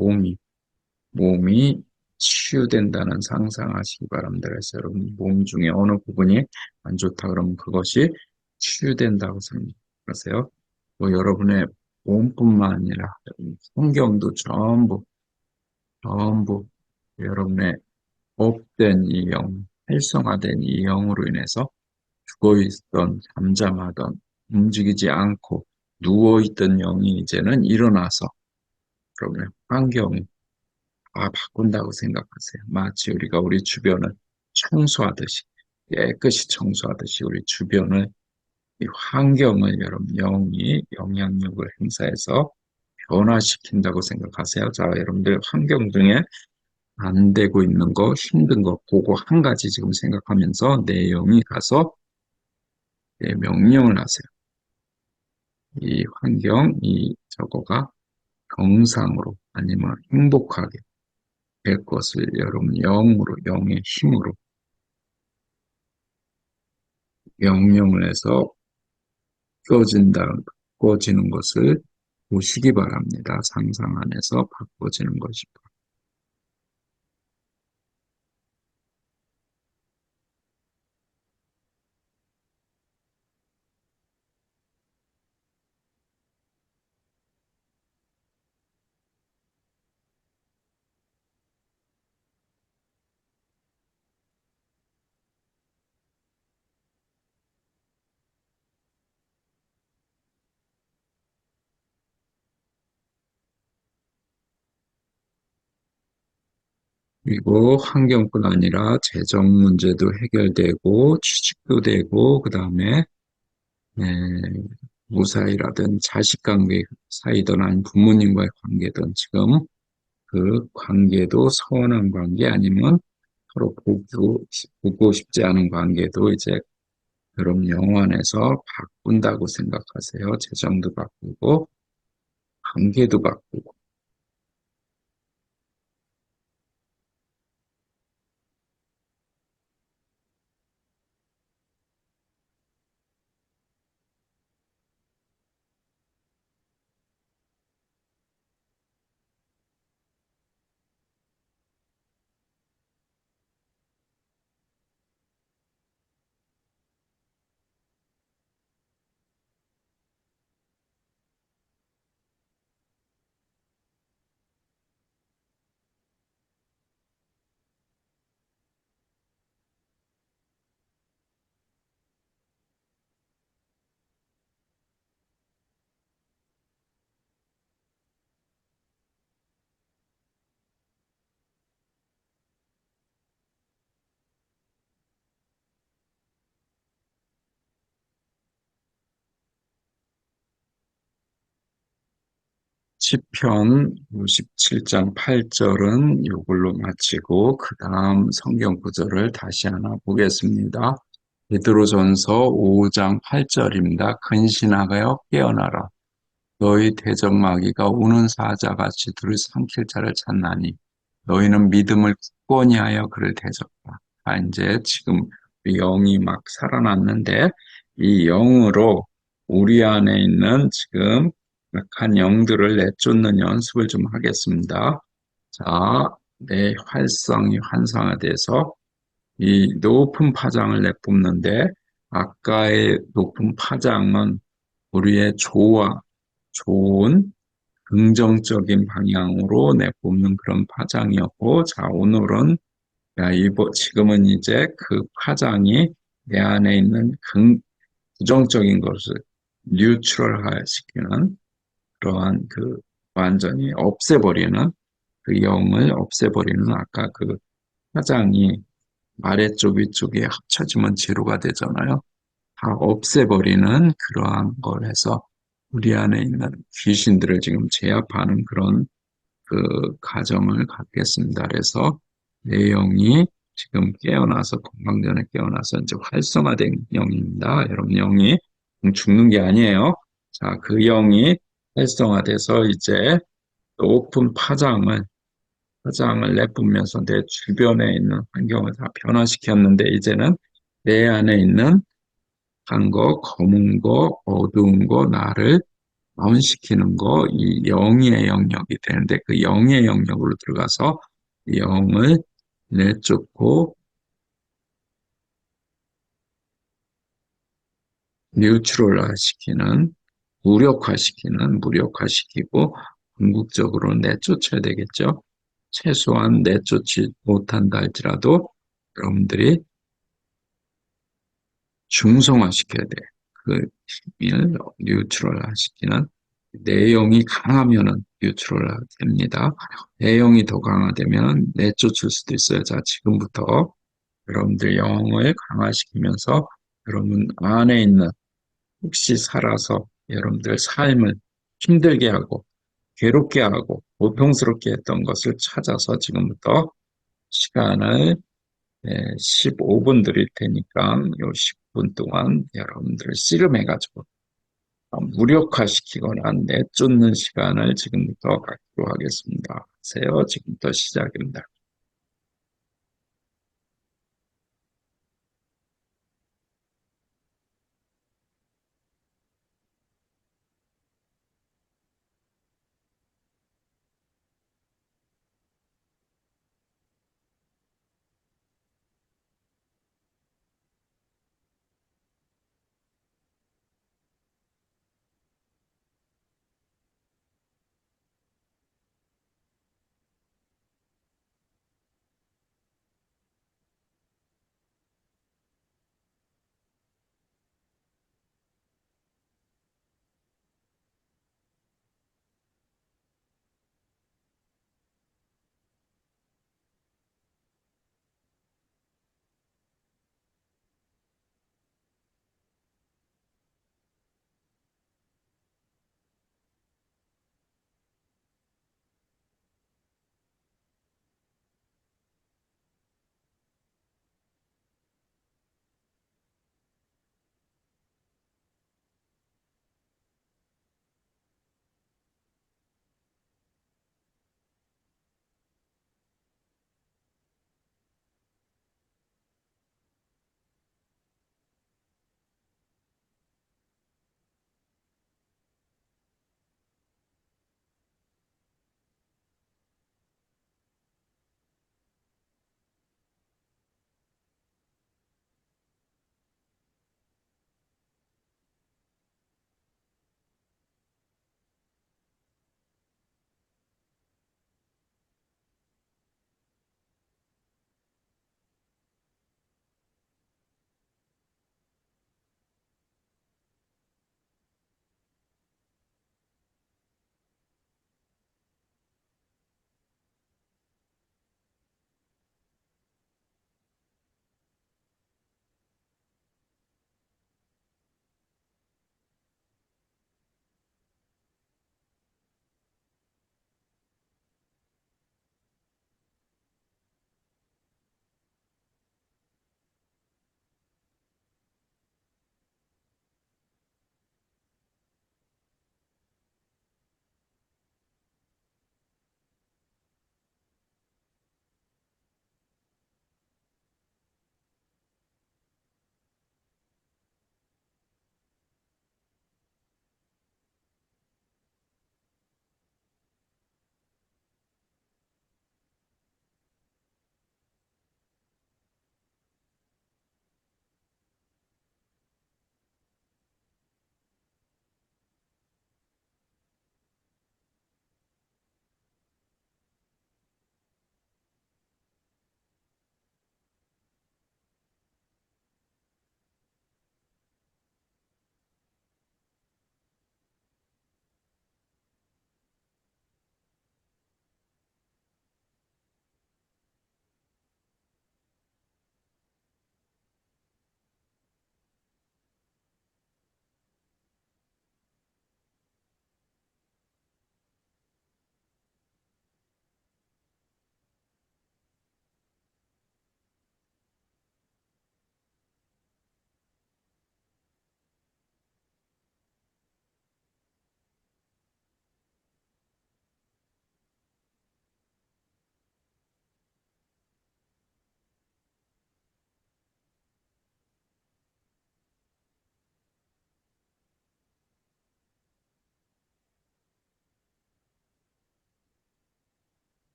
몸이 치유된다는 상상하시기 바랍니다. 그래서 여러분 몸 중에 어느 부분이 안 좋다 그러면 그것이 치유된다고 생각하세요. 뭐 여러분의 몸뿐만 아니라 환경도 전부 여러분의 업된 이 영, 활성화된 이 영으로 인해서 죽어있던, 잠잠하던, 움직이지 않고 누워있던 영이 이제는 일어나서 여러분의 환경을 다 바꾼다고 생각하세요. 마치 우리가 우리 주변을 청소하듯이, 깨끗이 청소하듯이 우리 주변을, 이 환경을 여러분 영이 영향력을 행사해서 변화시킨다고 생각하세요. 자, 여러분들 환경 중에 안 되고 있는 거, 힘든 거, 그거 한 가지 지금 생각하면서 내 영이 가서 내 명령을 하세요. 이 저거가 정상으로 아니면 행복하게 될 것을 여러분 영의 힘으로 명령을 해서 바꿔지는 것을 보시기 바랍니다. 상상 안에서 바꿔지는 것이. 그리고 환경뿐 아니라 재정 문제도 해결되고 취직도 되고 그다음에 무사히라든 자식 관계 사이든 아니면 부모님과의 관계든 지금 그 관계도 서운한 관계 아니면 서로 보고 싶지 않은 관계도 이제 그럼 영원에서 바꾼다고 생각하세요. 재정도 바꾸고, 관계도 바꾸고. 시편 57장 8절은 이걸로 마치고 그 다음 성경 구절을 다시 하나 보겠습니다. 베드로전서 5장 8절입니다. 근신하여 깨어나라. 너희 대적마귀가 우는 사자같이 둘을 삼킬 자를 찾나니 너희는 믿음을 굳건히 하여 그를 대적하라. 이제 지금 영이 막 살아났는데 이 영으로 우리 안에 있는 지금 약한 영들을 내쫓는 연습을 좀 하겠습니다. 자, 내 활성이 환상화돼서 이 높은 파장을 내뿜는데 아까의 높은 파장은 우리의 좋은 긍정적인 방향으로 내뿜는 그런 파장이었고, 자, 오늘은, 지금은 이제 그 파장이 내 안에 있는 부정적인 것을 뉴트럴화 시키는 그러한 완전히 없애버리는 그 영을 없애버리는 아까 그 파장이 아래쪽 위쪽에 합쳐지면 제로가 되잖아요. 다 없애버리는 그러한 걸 해서 우리 안에 있는 귀신들을 지금 제압하는 그런 가정을 갖겠습니다. 그래서 내 영이 지금 깨어나서 건강전에 깨어나서 이제 활성화된 영입니다. 여러분 영이 죽는 게 아니에요. 자, 그 영이 활성화돼서 이제 높은 파장을 내뿜면서 내 주변에 있는 환경을 다 변화시켰는데 이제는 내 안에 있는 한 거, 검은 거, 어두운 거, 나를 다운시키는 거, 이 영의 영역이 되는데 그 영의 영역으로 들어가서 이 영을 내쫓고 뉴트럴화 시키는, 무력화시키고 궁극적으로 내쫓아야 되겠죠. 최소한 내쫓지 못한다 할지라도 여러분들이 중성화시켜야 돼. 그 힘을 뉴트럴화시키는 내용이 강하면은 뉴트럴화 됩니다. 내용이 더 강화되면 내쫓을 수도 있어요. 자, 지금부터 여러분들 영을 강화시키면서 여러분 안에 있는 혹시 살아서 여러분들 삶을 힘들게 하고 괴롭게 하고 고통스럽게 했던 것을 찾아서 지금부터 시간을 15분 드릴 테니까 요 10분 동안 여러분들을 씨름해가지고 무력화시키거나 내쫓는 시간을 지금부터 갖기로 하겠습니다. 하세요. 지금부터 시작입니다.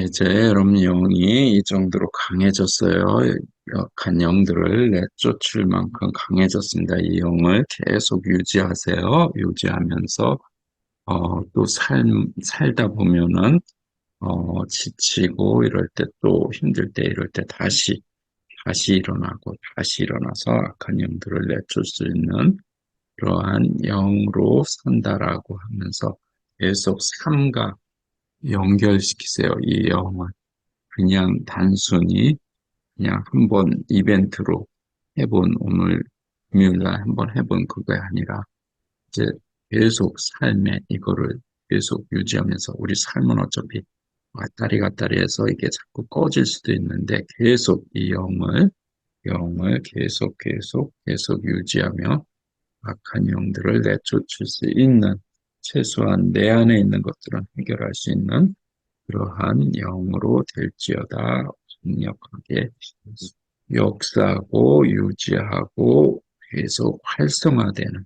이제 여러분 영이 이 정도로 강해졌어요. 약한 영들을 내쫓을 만큼 강해졌습니다. 이 영을 계속 유지하세요. 유지하면서, 또 살다 보면은, 지치고 이럴 때 또 힘들 때 이럴 때 다시 일어나고 다시 일어나서 악한 영들을 내쫓을 수 있는 그러한 영으로 산다라고 하면서 계속 삶과 연결시키세요. 이 영을. 그냥 단순히 그냥 한번 이벤트로 해본 오늘 금요일날 한번 해본 그게 아니라 이제 계속 삶에 이거를 계속 유지하면서 우리 삶은 어차피 왔다리 갔다리 해서 이게 자꾸 꺼질 수도 있는데 계속 이 영을 계속 유지하며 악한 영들을 내쫓을 수 있는 최소한 내 안에 있는 것들은 해결할 수 있는 그러한 영으로 될지어다. 강력하게 역사하고 유지하고 계속 활성화되는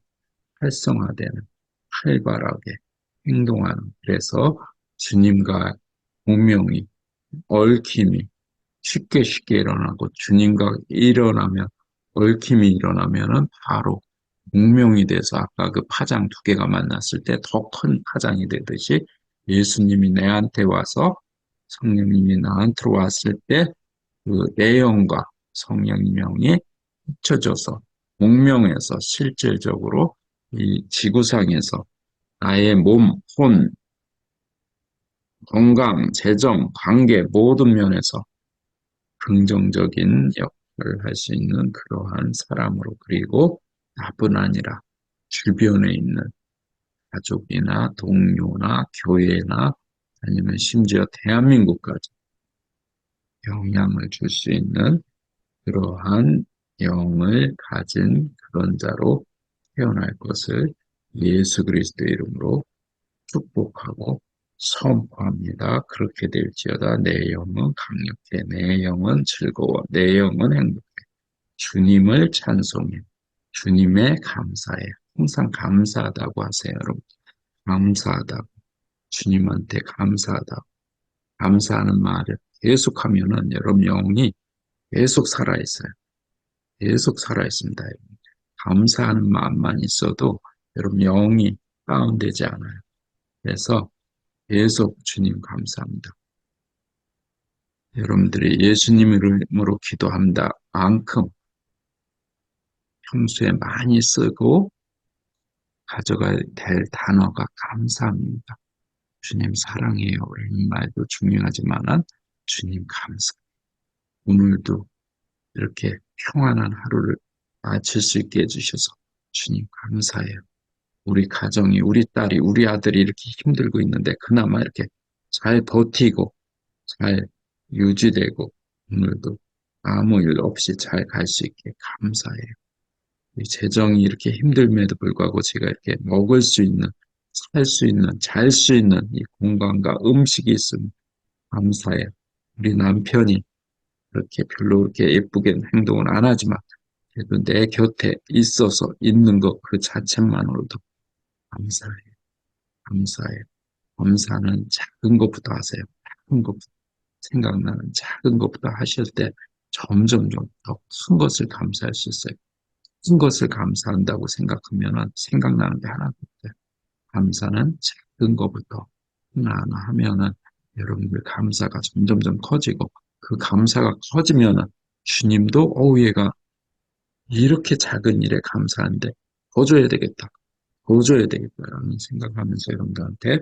활발하게 행동하는 그래서 주님과 공명이 얽힘이 쉽게 일어나고 주님과 일어나면 얽힘이 일어나면은 바로 공명이 돼서 아까 그 파장 두 개가 만났을 때 더 큰 파장이 되듯이 예수님이 내한테 와서 성령님이 나한테로 왔을 때 그 내 영과 성령의 영이 합쳐져서 공명해서 실질적으로 이 지구상에서 나의 몸, 혼, 건강, 재정, 관계 모든 면에서 긍정적인 역할을 할 수 있는 그러한 사람으로 그리고 나뿐 아니라 주변에 있는 가족이나 동료나 교회나 아니면 심지어 대한민국까지 영향을 줄 수 있는 그러한 영을 가진 그런 자로 태어날 것을 예수 그리스도의 이름으로 축복하고 선포합니다. 그렇게 될지어다. 내 영은 강력해. 내 영은 즐거워. 내 영은 행복해. 주님을 찬송해. 주님의 감사해. 항상 감사하다고 하세요, 여러분. 감사하다고. 주님한테 감사하다고. 감사하는 말을 계속하면은 여러분 영이 계속 살아있어요. 계속 살아있습니다. 감사하는 마음만 있어도 여러분 영이 다운되지 않아요. 그래서 계속 주님 감사합니다. 여러분들이 예수님 이름으로 기도한다 만큼 평소에 많이 쓰고 가져가야 될 단어가 감사합니다. 주님 사랑해요. 이런 말도 중요하지만은 주님 감사. 오늘도 이렇게 평안한 하루를 마칠 수 있게 해주셔서 주님 감사해요. 우리 가정이, 우리 딸이, 우리 아들이 이렇게 힘들고 있는데 그나마 이렇게 잘 버티고 잘 유지되고 오늘도 아무 일 없이 잘 갈 수 있게 감사해요. 이 재정이 이렇게 힘듦에도 불구하고 제가 이렇게 먹을 수 있는, 살 수 있는, 잘 수 있는 이 공간과 음식이 있으면 감사해요. 우리 남편이 그렇게 별로 그렇게 예쁘게 행동을 안 하지만 그래도 내 곁에 있어서 있는 것 그 자체만으로도 감사해요. 감사해요. 감사는 작은 것부터 하세요. 작은 것부터. 생각나는 작은 것부터 하실 때 점점 더 큰 것을 감사할 수 있어요. 큰 것을 감사한다고 생각하면 생각나는 게 하나도 없어요. 감사는 작은 것부터 하나하나 하면은 여러분들 감사가 점점점 커지고 그 감사가 커지면은 주님도 얘가 이렇게 작은 일에 감사한데 더 줘야 되겠다. 더 줘야 되겠다라는 생각하면서 여러분들한테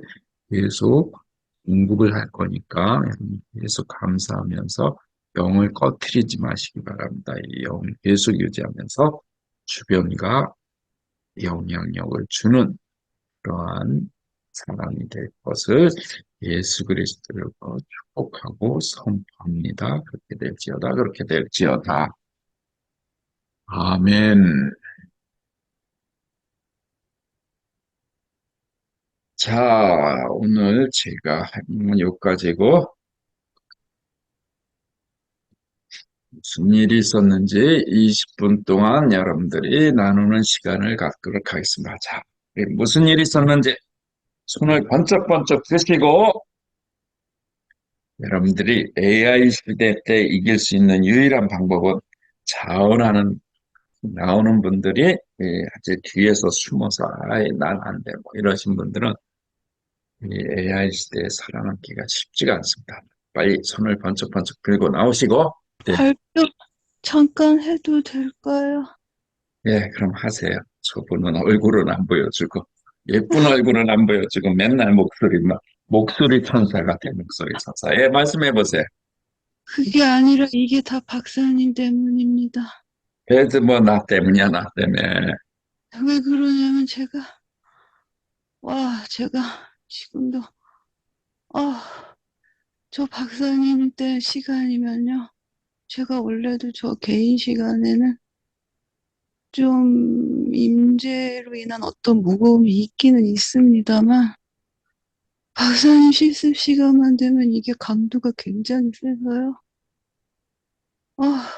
계속 공급을 할 거니까 여러분 계속 감사하면서 영을 꺼트리지 마시기 바랍니다. 이 영을 계속 유지하면서 주변과 영향력을 주는 그러한 사람이 될 것을 예수 그리스도로 축복하고 선포합니다. 그렇게 될지어다. 그렇게 될지어다. 아멘. 자, 오늘 제가 할 부분 여기까지고 무슨 일이 있었는지 20분 동안 여러분들이 나누는 시간을 갖도록 하겠습니다. 자, 무슨 일이 있었는지 손을 번쩍번쩍 드시고 여러분들이 AI 시대 때 이길 수 있는 유일한 방법은 자원하는 나오는 분들이 아주 뒤에서 숨어서 아이 난안 돼. 뭐 이러신 분들은 이 AI 시대에 살아남기가 쉽지가 않습니다. 빨리 손을 번쩍번쩍 들고 나오시고 네, 발표 잠깐 해도 될까요? 예, 그럼 하세요. 저분은 얼굴은 안 보여주고 예쁜 얼굴은 안 보여주고 맨날 목소리만 목소리 천사 같은 목소리 천사. 예, 말씀해 보세요. 그게 아니라 이게 다 박사님 때문입니다. 그래도 뭐 나 때문이야 나 때문에. 왜 그러냐면 제가 지금도, 저 박사님 때 시간이면요. 제가 원래도 저 개인 시간에는 좀 임재로 인한 어떤 무거움이 있기는 있습니다만, 박사님 실습 시간만 되면 이게 강도가 굉장히 세서요. 아,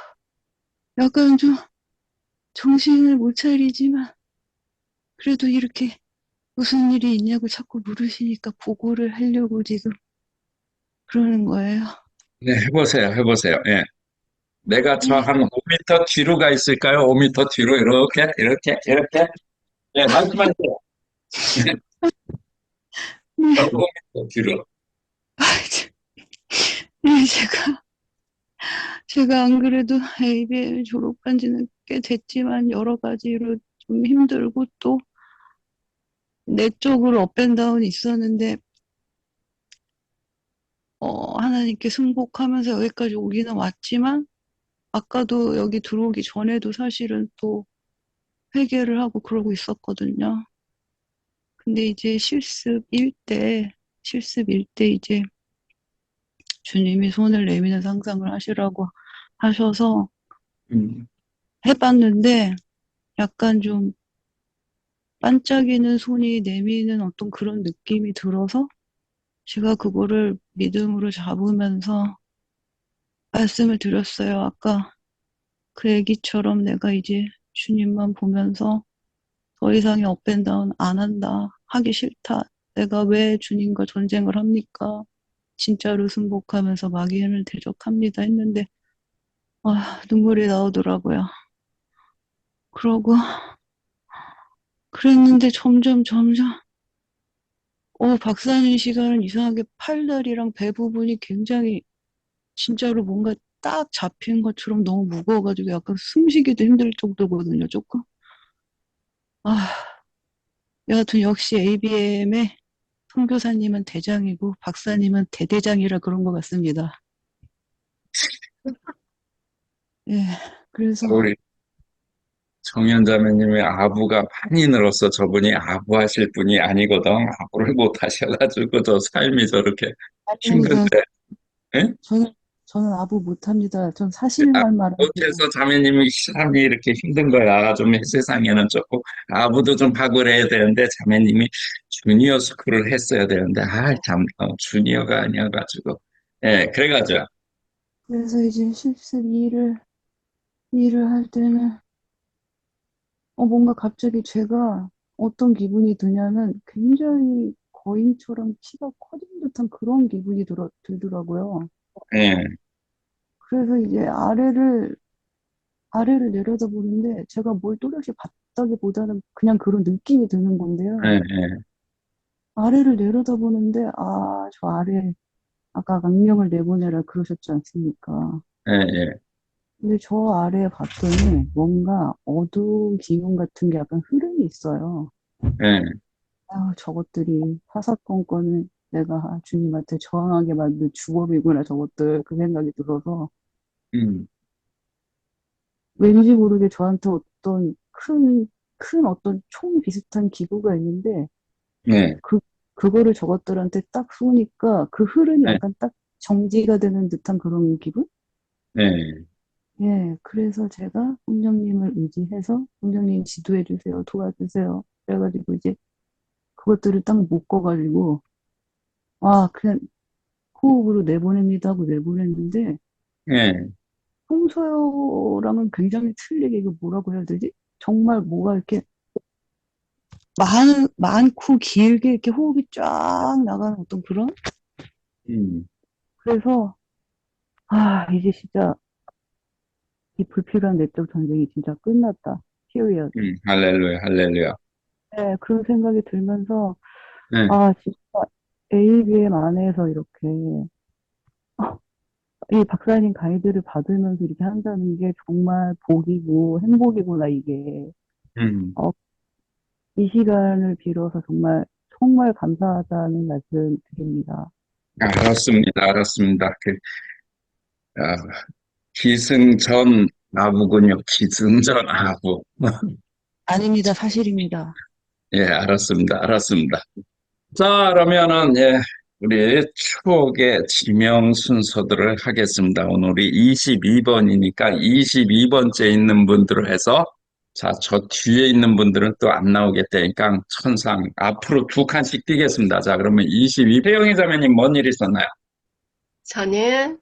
약간 좀 정신을 못 차리지만, 그래도 이렇게 무슨 일이 있냐고 자꾸 물으시니까 보고를 하려고 지금 그러는 거예요. 네, 해보세요, 해보세요. 예. 내가 저 네, 한 5m 뒤로 가 있을까요? 5m 뒤로 이렇게 이렇게 이렇게. 예, 말씀하세요. 네, 5m 뒤로. 네, 제가 안 그래도 ABM 졸업한 지는 꽤 됐지만 여러 가지로 좀 힘들고 또 내적으로 업앤다운이 있었는데, 하나님께 승복하면서 여기까지 오기는 왔지만, 아까도 여기 들어오기 전에도 사실은 또 회개를 하고 그러고 있었거든요. 근데 이제 실습일 때 이제 주님이 손을 내미는 상상을 하시라고 하셔서 음, 해봤는데 약간 좀 반짝이는 손이 내미는 어떤 그런 느낌이 들어서 제가 그거를 믿음으로 잡으면서 말씀을 드렸어요. 아까 그 애기처럼 내가 이제 주님만 보면서 더 이상의 업앤다운 안 한다. 하기 싫다. 내가 왜 주님과 전쟁을 합니까? 진짜로 승복하면서 마귀를 대적합니다 했는데 눈물이 나오더라고요. 그러고 그랬는데 점점 박사님 시간은 이상하게 팔다리랑 배 부분이 굉장히 진짜로 뭔가 딱 잡힌 것처럼 너무 무거워가지고 약간 숨쉬기도 힘들 정도거든요, 조금. 아, 여하튼 역시 ABM의 선교사님은 대장이고 박사님은 대대장이라 그런 것 같습니다. 예, 그래서 우리 정연자매님의 아부가 많이 늘었어. 저분이 아부하실 분이 아니거든. 아부를 못 하셔가지고 저 삶이 저렇게 아닙니다. 힘든데. 예? 저는 아부 못합니다. 전 아, 사실만 말합니다. 못해서 자매님이 삶이 이렇게 힘든 거야. 좀 세상에는 조금 아부도 좀 하고 그래야 되는데 자매님이 주니어 스쿨을 했어야 되는데 참 주니어가 아니어가지고 예 그래가지고 그래서 이제 실습 일을 할 때는 뭔가 갑자기 제가 어떤 기분이 드냐면 굉장히 거인처럼 키가 커진 듯한 그런 기분이 들더라고요. 예, 그래서 이제 아래를 내려다보는데 제가 뭘 또렷이 봤다기보다는 그냥 그런 느낌이 드는 예, 건데요. 예, 아래를 내려다보는데 저 아래 아까 강령을 내보내라 그러셨지 않습니까? 예, 예, 근데 저 아래에 봤더니 뭔가 어두운 기운 같은 게 약간 흐름이 있어요. 예, 저것들이 사사건건을 내가 주님한테 저항하게 만든 주범이구나, 저것들. 그 생각이 들어서 음, 왠지 모르게 저한테 어떤 큰 어떤 총 비슷한 기구가 있는데 예, 그, 그거를 저것들한테 딱 쏘니까 그 흐름이 예, 약간 딱 정지가 되는 듯한 그런 기분? 예, 예, 그래서 제가 성령님을 의지해서 성령님 지도해 주세요, 도와주세요. 그래가지고 이제 그것들을 딱 묶어가지고 그냥 호흡으로 내보냅니다 하고 내보냈는데 예, 평소랑은 굉장히 틀리게 이거 뭐라고 해야 되지? 정말 뭐가 이렇게 많고 길게 이렇게 호흡이 쫙 나가는 어떤 그런? 음, 그래서, 이제 진짜 이 불필요한 내적 전쟁이 진짜 끝났다. 피리어드. 할렐루야, 할렐루야. 네, 그런 생각이 들면서, 네, 진짜 ABM 안에서 이렇게, 이 박사님 가이드를 받으면서 이렇게 한다는 게 정말 복이고 행복이구나, 이게. 음, 어, 이 시간을 빌어서 정말, 정말 감사하다는 말씀 드립니다. 알았습니다, 알았습니다. 아, 기승전 아부군요, 기승전 아부. 아닙니다. 사실입니다. 예, 알았습니다, 알았습니다. 자, 그러면은, 예, 우리 추억의 지명 순서들을 하겠습니다. 오늘이 22번이니까 22번째 있는 분들을 해서, 자, 저 뒤에 있는 분들은 또 안 나오겠다니까 천상 앞으로 두 칸씩 뛰겠습니다. 자, 그러면 22, 혜영이 자매님 뭔 일 있었나요? 저는,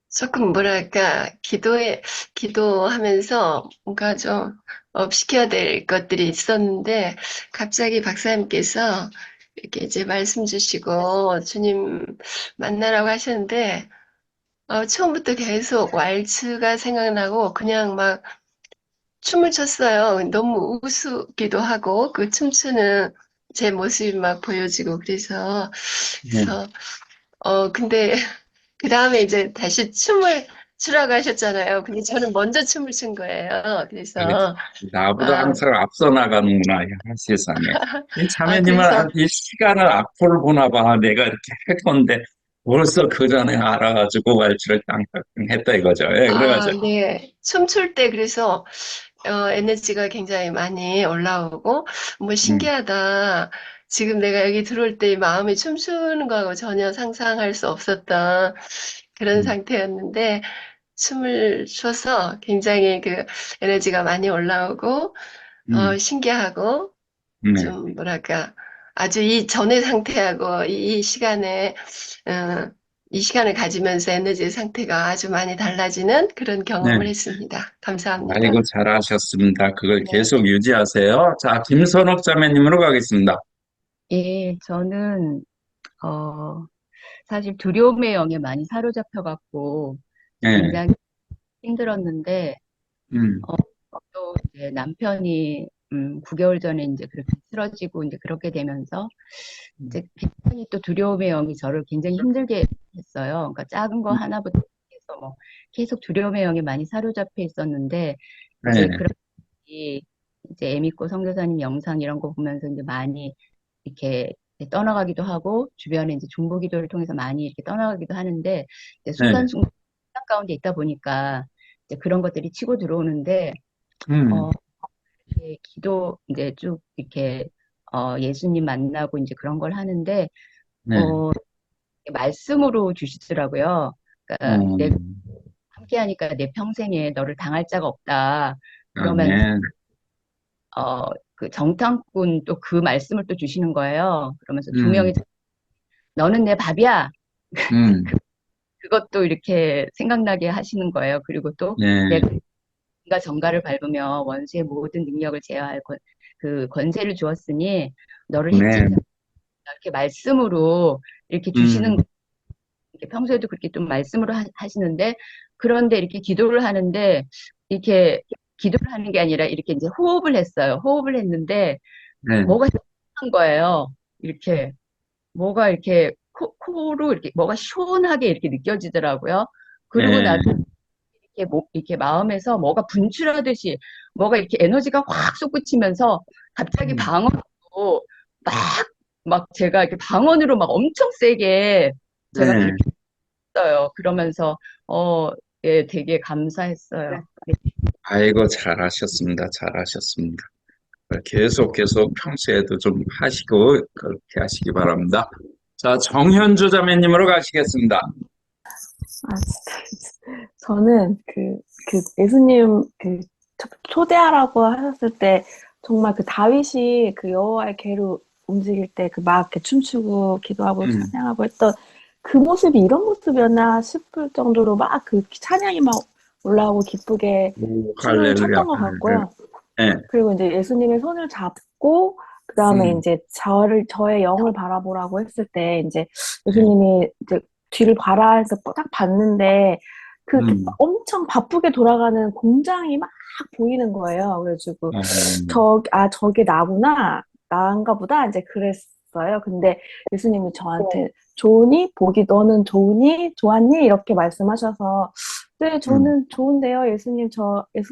조금 뭐랄까, 기도하면서 뭔가 좀 업시켜야 될 것들이 있었는데, 갑자기 박사님께서 이렇게 이제 말씀 주시고, 주님 만나라고 하셨는데, 처음부터 계속 왈츠가 생각나고, 그냥 막 춤을 췄어요. 너무 우스기도 하고, 그 춤추는 제 모습이 막 보여지고, 네. 그래서, 근데 그 다음에 이제 다시 춤을 추라고 하셨잖아요. 근데 저는 먼저 춤을 춘 거예요. 그래서, 나보다 아, 항상 앞서 나가는구나, 야, 세상에. 이 아, 자매님은 그래서, 이 시간을 앞으로 보나 봐. 내가 이렇게 할 건데, 벌써 그 전에 알아가지고 말투를 땅땅 했다 이거죠. 예, 그래가지고. 네. 춤출 때 그래서, 에너지가 굉장히 많이 올라오고, 뭐 음, 신기하다. 지금 내가 여기 들어올 때 마음이 춤추는 거하고 전혀 상상할 수 없었던 그런 음, 상태였는데, 춤을 춰서 굉장히 그 에너지가 많이 올라오고, 음, 신기하고, 네. 좀 뭐랄까 아주 이 전의 상태하고 어, 이 시간을 가지면서 에너지 상태가 아주 많이 달라지는 그런 네. 경험을 했습니다. 아이고, 감사합니다. 잘하셨습니다. 그걸 네. 계속 유지하세요. 자, 김선옥 자매님으로 가겠습니다. 예, 저는, 어, 사실 두려움의 영에 많이 사로잡혀갖고 예, 굉장히 힘들었는데, 음, 또 이제 남편이, 9개월 전에 이제 그렇게 쓰러지고 이제 그렇게 되면서 이제 굉장히 또 두려움의 영이 저를 굉장히 힘들게 했어요. 그러니까 작은 거 하나부터 해서 뭐 계속 두려움의 영에 많이 사로잡혀 있었는데, 이제 네, 그런, 이제 에미코 선교사님 영상 이런 거 보면서 이제 많이 이렇게 떠나가기도 하고 주변에 이제 중보 기도를 통해서 많이 이렇게 떠나가기도 하는데 이제 네, 순간순간 가운데 있다 보니까 이제 그런 것들이 치고 들어오는데 음, 어 이렇게 기도 이제 쭉 이렇게 예수님 만나고 이제 그런 걸 하는데 네, 어 말씀으로 주시더라고요. 그러니까 내가 음, 함께하니까 내 평생에 너를 당할 자가 없다. 그러면서 아멘, 그 정탐꾼 또 그 말씀을 또 주시는 거예요. 그러면서 두 명이 음, 너는 내 밥이야. 음, 그것도 이렇게 생각나게 하시는 거예요. 그리고 또 네, 내가 정가를 밟으며 원수의 모든 능력을 제어할 그 권세를 주었으니 너를 해치지 네, 않는다. 이렇게 말씀으로 이렇게 주시는 음, 이렇게 평소에도 그렇게 좀 말씀으로 하시는데 그런데 이렇게 기도를 하는데 이렇게 기도를 하는 게 아니라 이렇게 이제 호흡을 했어요. 호흡을 했는데 네, 뭐가 시원한 거예요. 이렇게 뭐가 이렇게 코로 이렇게 뭐가 시원하게 이렇게 느껴지더라고요. 그러고 네, 나서 이렇게 마음에서 뭐가 분출하듯이 뭐가 이렇게 에너지가 확 솟구치면서 갑자기 음, 방언으로 막, 막 제가 이렇게 방언으로 막 엄청 세게 제가 네. 그렇게 했어요. 그러면서, 예, 되게 감사했어요. 네. 아이고, 잘하셨습니다. 잘하셨습니다. 계속 평소에도 좀 하시고, 그렇게 하시기 바랍니다. 자, 정현주 자매님으로 가시겠습니다. 아, 저는 예수님 초대하라고 하셨을 때 정말 그 다윗이 그 여호와의 궤로 움직일 때 그 막 이렇게 춤추고 기도하고 음, 찬양하고 했던 그 모습이 이런 모습이었나 싶을 정도로 막 그 찬양이 막 올라오고 기쁘게 오, 춤을 할렐루야, 췄던 것 할렐루야. 같고요. 네, 그리고 이제 예수님의 손을 잡고 그다음에 음, 이제 저의 영을 바라보라고 했을 때 이제 네. 예수님이 이제 뒤를 봐라 해서 딱 봤는데 그 음, 엄청 바쁘게 돌아가는 공장이 막 보이는 거예요. 그래가지고 어, 저게 나구나. 나인가 보다. 이제 그랬어요. 근데 예수님이 저한테 너는 좋으니? 좋았니? 이렇게 말씀하셔서 네, 음, 저는 좋은데요.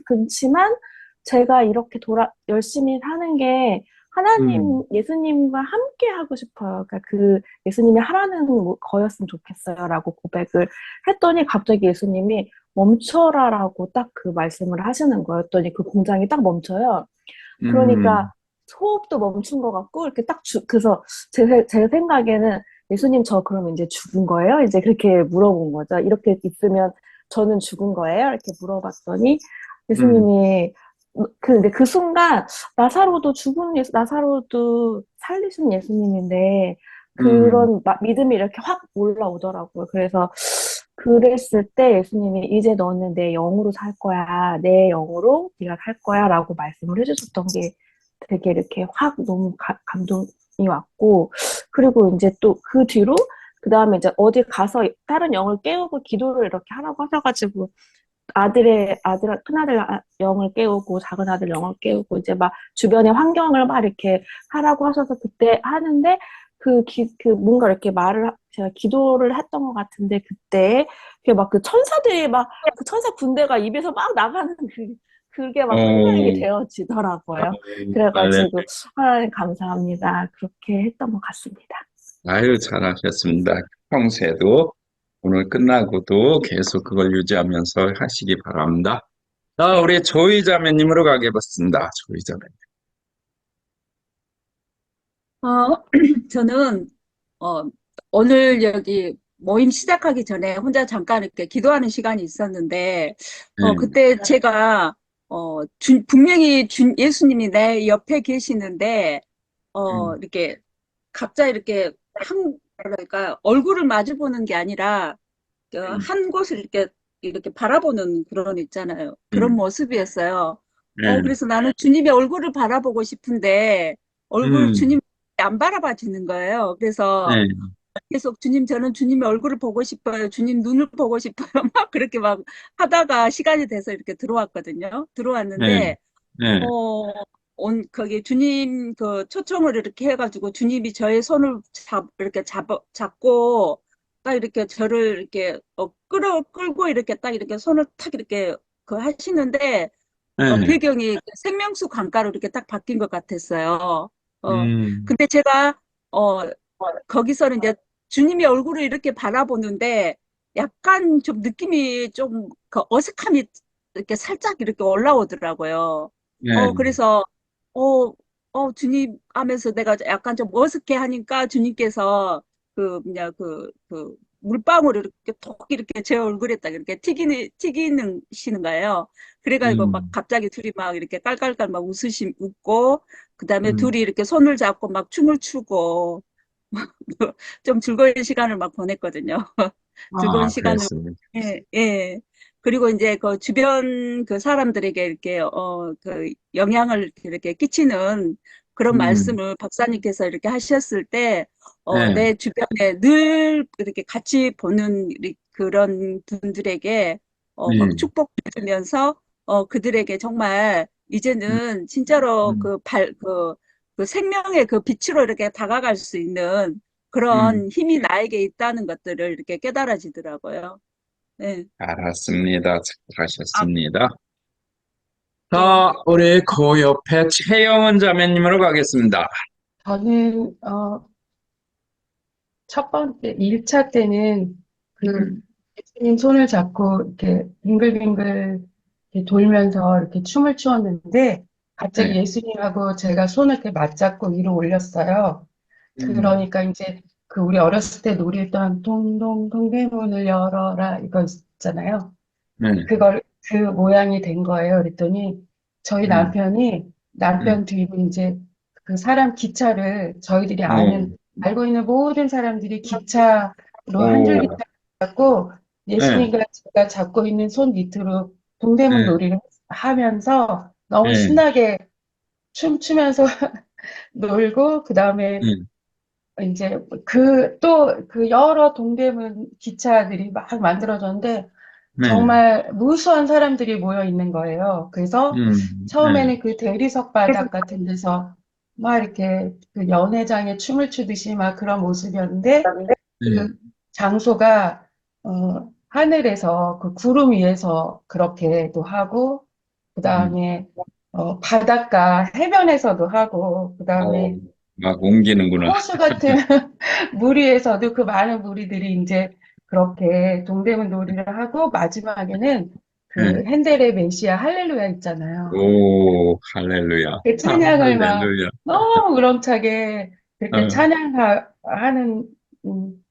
그렇지만 제가 이렇게 열심히 사는 게 예수님과 함께 하고 싶어요. 그러니까 예수님이 하라는 거였으면 좋겠어요라고 고백을 했더니 갑자기 예수님이 멈춰라라고 딱 그 말씀을 하시는 거였더니 그 공장이 딱 멈춰요. 그러니까 음, 호흡도 멈춘 것 같고 이렇게 그래서 제 생각에는 예수님 저 그럼 이제 죽은 거예요? 이제 그렇게 물어본 거죠. 이렇게 있으면 저는 죽은 거예요? 이렇게 물어봤더니 음, 예수님이 근데 그 순간 나사로도 살리신 예수님인데 음, 그런 믿음이 이렇게 확 올라오더라고요. 그래서 그랬을 때 예수님이 이제 너는 내 영으로 살 거야. 내 영으로 네가 살 거야. 라고 말씀을 해주셨던 게 되게 이렇게 확 너무 감동이 왔고, 그리고 이제 또 그 뒤로, 그 다음에 이제 어디 가서 다른 영을 깨우고 기도를 이렇게 하라고 하셔가지고, 큰아들 영을 깨우고, 작은 아들 영을 깨우고, 이제 막 주변의 환경을 막 이렇게 하라고 하셔서 그때 하는데, 뭔가 이렇게 제가 기도를 했던 것 같은데, 그때, 그 천사들이 그 천사 군대가 입에서 막 나가는 그게 막 상상이 어, 되어지더라고요. 할렐루야. 그래가지고, 하나님 감사합니다. 그렇게 했던 것 같습니다. 아유, 잘하셨습니다. 평소에도 오늘 끝나고도 계속 그걸 유지하면서 하시기 바랍니다. 자, 우리 조이 자매님으로 가겠습니다. 조이 자매. 어, 저는, 어, 오늘 여기 모임 시작하기 전에 혼자 잠깐 이렇게 기도하는 시간이 있었는데, 네, 그때 제가, 분명히 예수님이 내 옆에 계시는데, 음, 이렇게 갑자기 이렇게 뭐랄까, 얼굴을 마주 보는 게 아니라, 한 곳을 이렇게 바라보는 그런 있잖아요. 그런 음, 모습이었어요. 네, 그래서 나는 주님의 얼굴을 바라보고 싶은데, 주님 안 바라봐지는 거예요. 그래서 네, 계속 주님, 저는 주님의 얼굴을 보고 싶어요. 주님 눈을 보고 싶어요. 막 그렇게 막 하다가 시간이 돼서 이렇게 들어왔거든요. 네, 들어왔는데, 네, 거기 주님 그 초청을 이렇게 해가지고 주님이 저의 손을 잡고 딱 이렇게 저를 이렇게 끌고 이렇게 딱 이렇게 손을 탁 이렇게 그 하시는데 네, 배경이 생명수 강가로 이렇게 딱 바뀐 것 같았어요. 어, 음, 근데 제가 어, 거기서는 이제 주님의 얼굴을 이렇게 바라보는데 약간 좀 느낌이 좀 그 어색함이 이렇게 살짝 이렇게 올라오더라고요. 네, 그래서 어, 주님 하면서 내가 약간 좀 어색해 하니까 주님께서 그 물방울을 이렇게 톡 이렇게 제 얼굴에 딱 이렇게 튀기시는 거예요. 그래가지고 막 음, 갑자기 둘이 막 이렇게 깔깔깔 막 웃고, 그 다음에 음, 둘이 이렇게 손을 잡고 막 춤을 추고, 좀 즐거운 시간을 막 보냈거든요. 즐거운 시간을, 그랬습니다. 예. 그리고 이제 그 주변 그 사람들에게 이렇게, 영향을 이렇게 끼치는 그런 음, 말씀을 박사님께서 이렇게 하셨을 때, 네, 내 주변에 늘 이렇게 같이 보는 그런 분들에게, 막 네, 축복해주면서, 그들에게 정말 음, 이제는 진짜로 음, 그 생명의 그 빛으로 이렇게 다가갈 수 있는 음, 그런 힘이 나에게 있다는 것들을 이렇게 깨달아지더라고요. 네. 알았습니다. 아, 잘하셨습니다. 네. 자, 우리 그 옆에 최영은 자매님으로 가겠습니다. 저는 첫 번째 1차 때는 그 예수님 손을 잡고 이렇게 빙글빙글 이렇게 돌면서 이렇게 춤을 추었는데 갑자기 네, 예수님하고 제가 손을 이렇게 맞잡고 위로 올렸어요. 음, 그러니까 이제 그 우리 어렸을 때 놀이던 동동 동대문을 열어라 이거 있잖아요. 네, 그 모양이 된 거예요. 그랬더니 저희 음, 남편 음, 뒤로 이제 그 사람 기차를 저희들이 오, 알고 있는 모든 사람들이 기차로 한 줄 기차 오, 갖고 네, 예수님과 제가 잡고 있는 손 밑으로 동대문 네, 놀이를 하면서 너무 네, 신나게 춤추면서 놀고, 그 다음에 음, 이제 또 그 여러 동대문 기차들이 막 만들어졌는데 네, 정말 무수한 사람들이 모여 있는 거예요. 그래서 네, 처음에는 그 대리석 바닥 같은 데서 막 이렇게 그 연회장에 춤을 추듯이 막 그런 모습이었는데 네, 그 장소가 하늘에서 그 구름 위에서 그렇게도 하고 음, 그다음에 바닷가 해변에서도 하고 어, 그다음에 막 옮기는구나. 호수 같은 무리에서도 그 많은 무리들이 이제 그렇게 동대문 놀이를 하고 마지막에는 그 네. 핸델의 메시아 할렐루야 있잖아요. 오, 할렐루야. 그 찬양을 막 할렐루야. 너무 우렁차게 그렇게 어, 찬양하는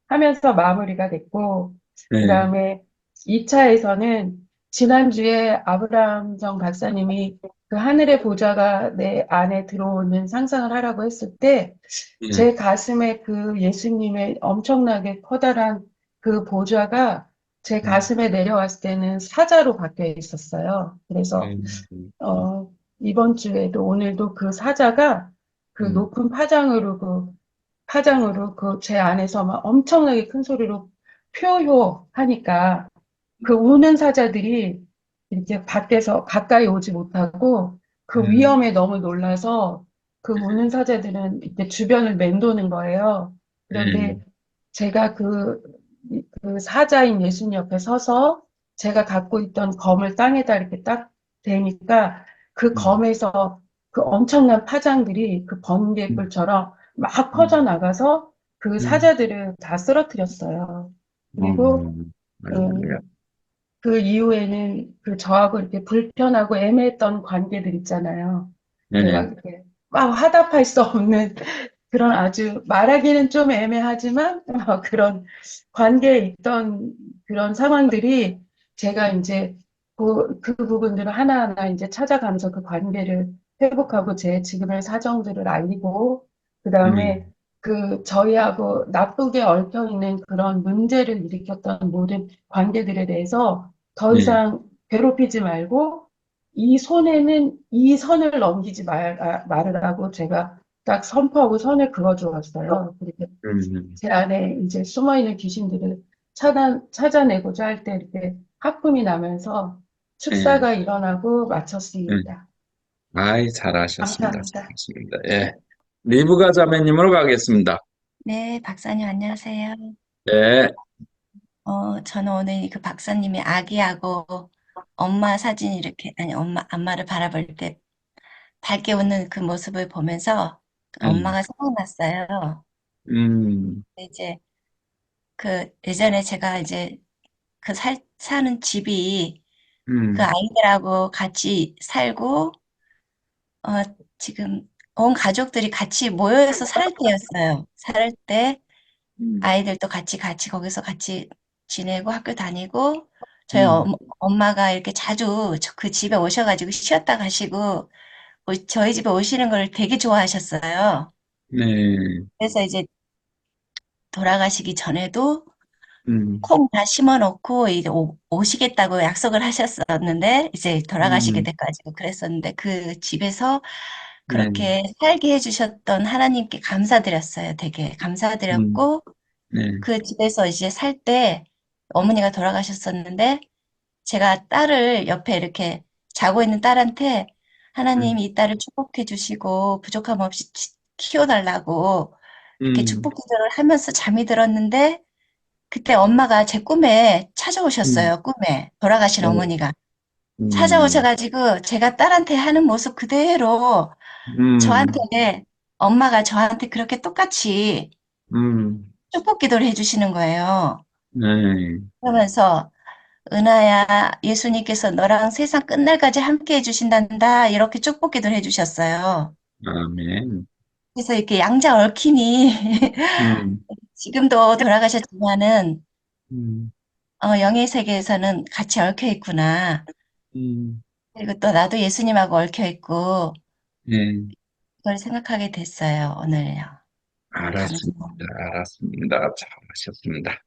하면서 마무리가 됐고 네, 그다음에 2차에서는 지난주에 아브라함정 박사님이 그 하늘의 보좌가 내 안에 들어오는 상상을 하라고 했을 때 네, 제 가슴에 그 예수님의 엄청나게 커다란 그 보좌가 제 음, 가슴에 내려왔을 때는 사자로 바뀌어 있었어요. 그래서 음, 어, 이번 주에도 오늘도 그 사자가 그 음, 높은 파장으로 그 제 안에서 막 엄청나게 큰 소리로 표효하니까 그 우는 사자들이 이렇게 밖에서 가까이 오지 못하고 그 음, 위험에 너무 놀라서 그 우는 사자들은 이렇게 주변을 맴도는 거예요. 그런데 네, 제가 그 사자인 예수님 옆에 서서 제가 갖고 있던 검을 땅에다 이렇게 딱 대니까 그 음, 검에서 그 엄청난 파장들이 그 음, 번개불처럼 막 음, 퍼져나가서 그 음, 사자들을 다 쓰러뜨렸어요. 그리고 음, 할렐루야. 음, 그 이후에는 그 저하고 이렇게 불편하고 애매했던 관계들 있잖아요. 이렇게 네, 막 이렇게 막 화답할 수 없는 그런 아주 말하기는 좀 애매하지만 그런 관계에 있던 그런 상황들이 제가 이제 그 부분들을 하나하나 이제 찾아가면서 그 관계를 회복하고 제 지금의 사정들을 알리고 네, 그다음에 그 저희하고 나쁘게 얽혀 있는 그런 문제를 일으켰던 모든 관계들에 대해서 더 네, 이상 괴롭히지 말고 이 손에는 이 선을 넘기지 말으라고 제가 딱 선포하고 선을 그어주었어요. 그렇게 음, 제 안에 이제 숨어있는 귀신들을 찾아내고자 할 때 이렇게 하품이 나면서 네, 축사가 일어나고 네. 마쳤습니다. 아이, 잘하셨습니다. 감사합니다. 잘하셨습니다. 예. 리브가 자매님으로 가겠습니다. 네, 박사님 안녕하세요. 네, 저는 오늘 그 박사님이 아기하고 엄마 사진 이렇게, 아니, 엄마를 바라볼 때 밝게 웃는 그 모습을 보면서 네, 엄마가 생각났어요. 음, 이제 그 예전에 제가 이제 그 사는 집이 그 음, 아이들하고 같이 살고, 어, 지금 온 가족들이 같이 모여서 살 때였어요. 살 때, 음, 아이들도 같이 거기서 같이 지내고 학교 다니고 저희 음, 엄마가 이렇게 자주 그 집에 오셔가지고 쉬었다 가시고 저희 집에 오시는 걸 되게 좋아하셨어요. 네, 그래서 이제 돌아가시기 전에도 음, 콩 다 심어 놓고 이제 오시겠다고 약속을 하셨었는데 이제 돌아가시게 음, 돼가지고 그랬었는데 그 집에서 네, 그렇게 살게 해주셨던 하나님께 감사드렸어요. 되게 음, 감사드렸고 네, 그 집에서 이제 살 때 어머니가 돌아가셨었는데 제가 딸을 옆에 이렇게 자고 있는 딸한테 하나님 음, 이 딸을 축복해 주시고 부족함 없이 키워달라고 이렇게 음, 축복 기도를 하면서 잠이 들었는데 그때 엄마가 제 꿈에 음, 찾아오셨어요. 꿈에 돌아가신 어, 어머니가 음, 찾아오셔가지고 제가 딸한테 하는 모습 그대로 음, 저한테 엄마가 저한테 그렇게 똑같이 음, 축복 기도를 해주시는 거예요. 네, 그러면서 은하야, 예수님께서 너랑 세상 끝날까지 함께 해주신단다. 이렇게 축복 기도를 해주셨어요. 아멘, 그래서 이렇게 양자 얽힘이 음, 지금도 돌아가셨지만은 음, 영의 세계에서는 같이 얽혀 있구나. 음, 그리고 또 나도 예수님하고 얽혀 있고 네, 그걸 생각하게 됐어요. 오늘요. 알았습니다. 감사합니다. 알았습니다. 잘하셨습니다.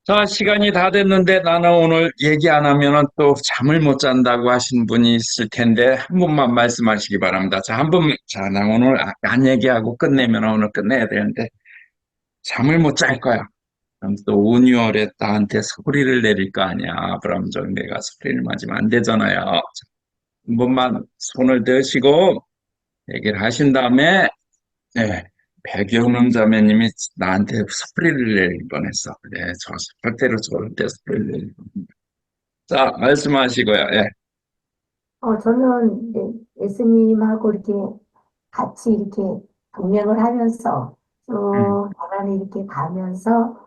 자, 시간이 다 됐는데 나는 오늘 얘기 안 하면은 또 잠을 못 잔다고 하신 분이 있을 텐데 한 분만 말씀하시기 바랍니다. 자, 한 분, 자, 나 오늘 안 얘기하고 끝내면 오늘 끝내야 되는데 잠을 못 잘 거야. 그럼 또 온유월에 나한테 소리를 내릴 거 아니야. 아브라함전 내가 소리를 맞으면 안 되잖아요. 자, 한 번만 손을 드시고 얘기를 하신 다음에 네, 백영웅 자매님이 나한테 소리를 내릴 뻔했어. 네, 저 절대로 절대 소리를 내릴 뻔했다. 자, 말씀하시고요. 예. 저는 이제 예수님하고 이렇게 같이 이렇게 동행을 하면서 쭉 나란히 이렇게 가면서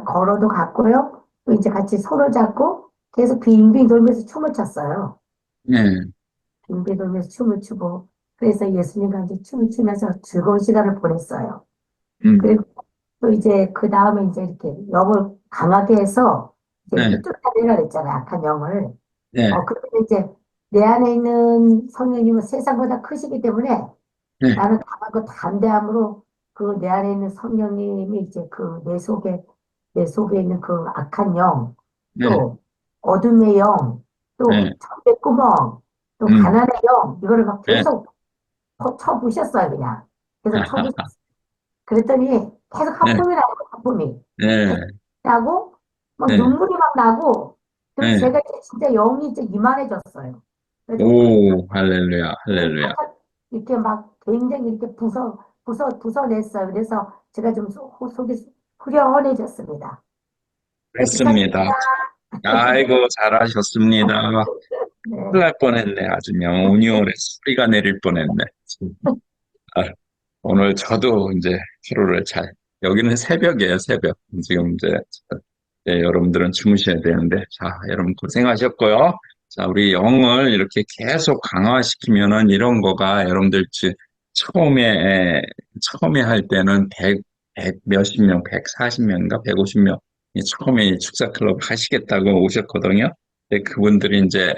걸어도 갔고요. 또 이제 같이 손을 잡고 계속 빙빙 돌면서 춤을 췄어요. 예. 빙빙 돌면서 춤을 추고 그래서 예수님과 이제 춤을 추면서 즐거운 시간을 보냈어요. 그리고 또 이제 그 다음에 이제 이렇게 영을 강하게 해서 이제 네. 쫓아내라 그랬잖아요. 악한 영을. 네. 근데 이제 내 안에 있는 성령님은 세상보다 크시기 때문에 네. 나는 강하고 담대함으로 그 내 안에 있는 성령님이 이제 그 내 속에 있는 그 악한 영, 네. 또 어둠의 영, 또 네. 천대 구멍, 또 가난의 영, 이거를 막 네. 계속 쳐부셨어요, 그냥. 계속 쳐부셨어요. 그랬더니 계속 하품이 나요, 하품이. 네. 나고, 막 네. 눈물이 막 나고, 그래서 네. 제가 이제 진짜 영이 이제 이만해졌어요. 그래서 오, 할렐루야, 할렐루야. 이렇게 막 굉장히 이렇게 부서냈어요. 그래서 제가 좀 속이 후련해졌습니다. 그렇습니다. 아이고, 잘하셨습니다. 네. 큰일 날 뻔했네. 아주 온유월에 소리가 내릴 뻔했네. 아, 오늘 저도 이제 피로를 여기는 새벽이에요, 새벽. 지금 이제, 네, 여러분들은 주무셔야 되는데, 자, 여러분 고생하셨고요. 자, 우리 영을 이렇게 계속 강화시키면은 이런 거가 여러분들 처음에 할 때는 100 몇십 명, 140명인가 150명, 처음에 축사클럽 하시겠다고 오셨거든요. 근데 그분들이 이제,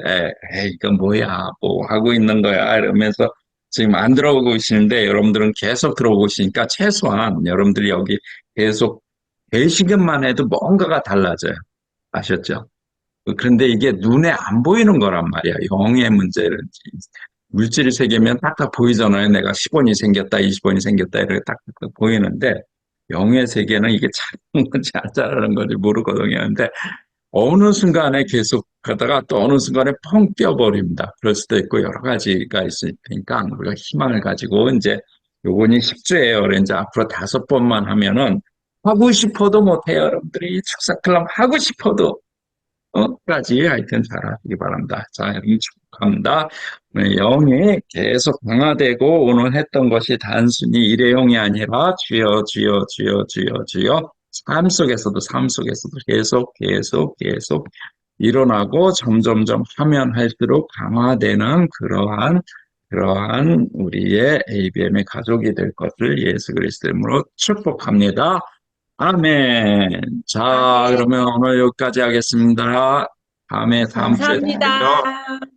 이건 뭐야, 뭐 하고 있는 거야, 이러면서 지금 안 들어오고 계시는데 여러분들은 계속 들어오고 계시니까 최소한 여러분들이 여기 계속 계시기만 해도 뭔가가 달라져요. 아셨죠? 그런데 이게 눈에 안 보이는 거란 말이야. 영의 문제를. 물질 세계면 딱딱 보이잖아요. 내가 10원이 생겼다, 20원이 생겼다, 이렇게 딱딱 보이는데, 영의 세계는 이게 잘하는 건지 안 잘하는 건지 모르거든요. 근데 어느 순간에 계속 가다가 또 어느 순간에 펑 뛰어버립니다. 그럴 수도 있고 여러 가지가 있으니까 우리가 희망을 가지고 이제 요번이 10주예요. 이제 앞으로 5번만 하면은 하고 싶어도 못해요. 여러분들이 축사클럽 하고 싶어도 까지 하여튼 잘하시기 바랍니다. 자, 여러분 축하합니다. 영이 계속 강화되고 오늘 했던 것이 단순히 일회용이 아니라 주여 주여 주여 주여 주여 삶 속에서도 계속 일어나고 점점점 하면 할수록 강화되는 그러한 우리의 ABM의 가족이 될 것을 예수 그리스도의 이름으로 축복합니다. 아멘. 자, 그러면 오늘 여기까지 하겠습니다. 다음 주에 또 봬요. 감사합니다.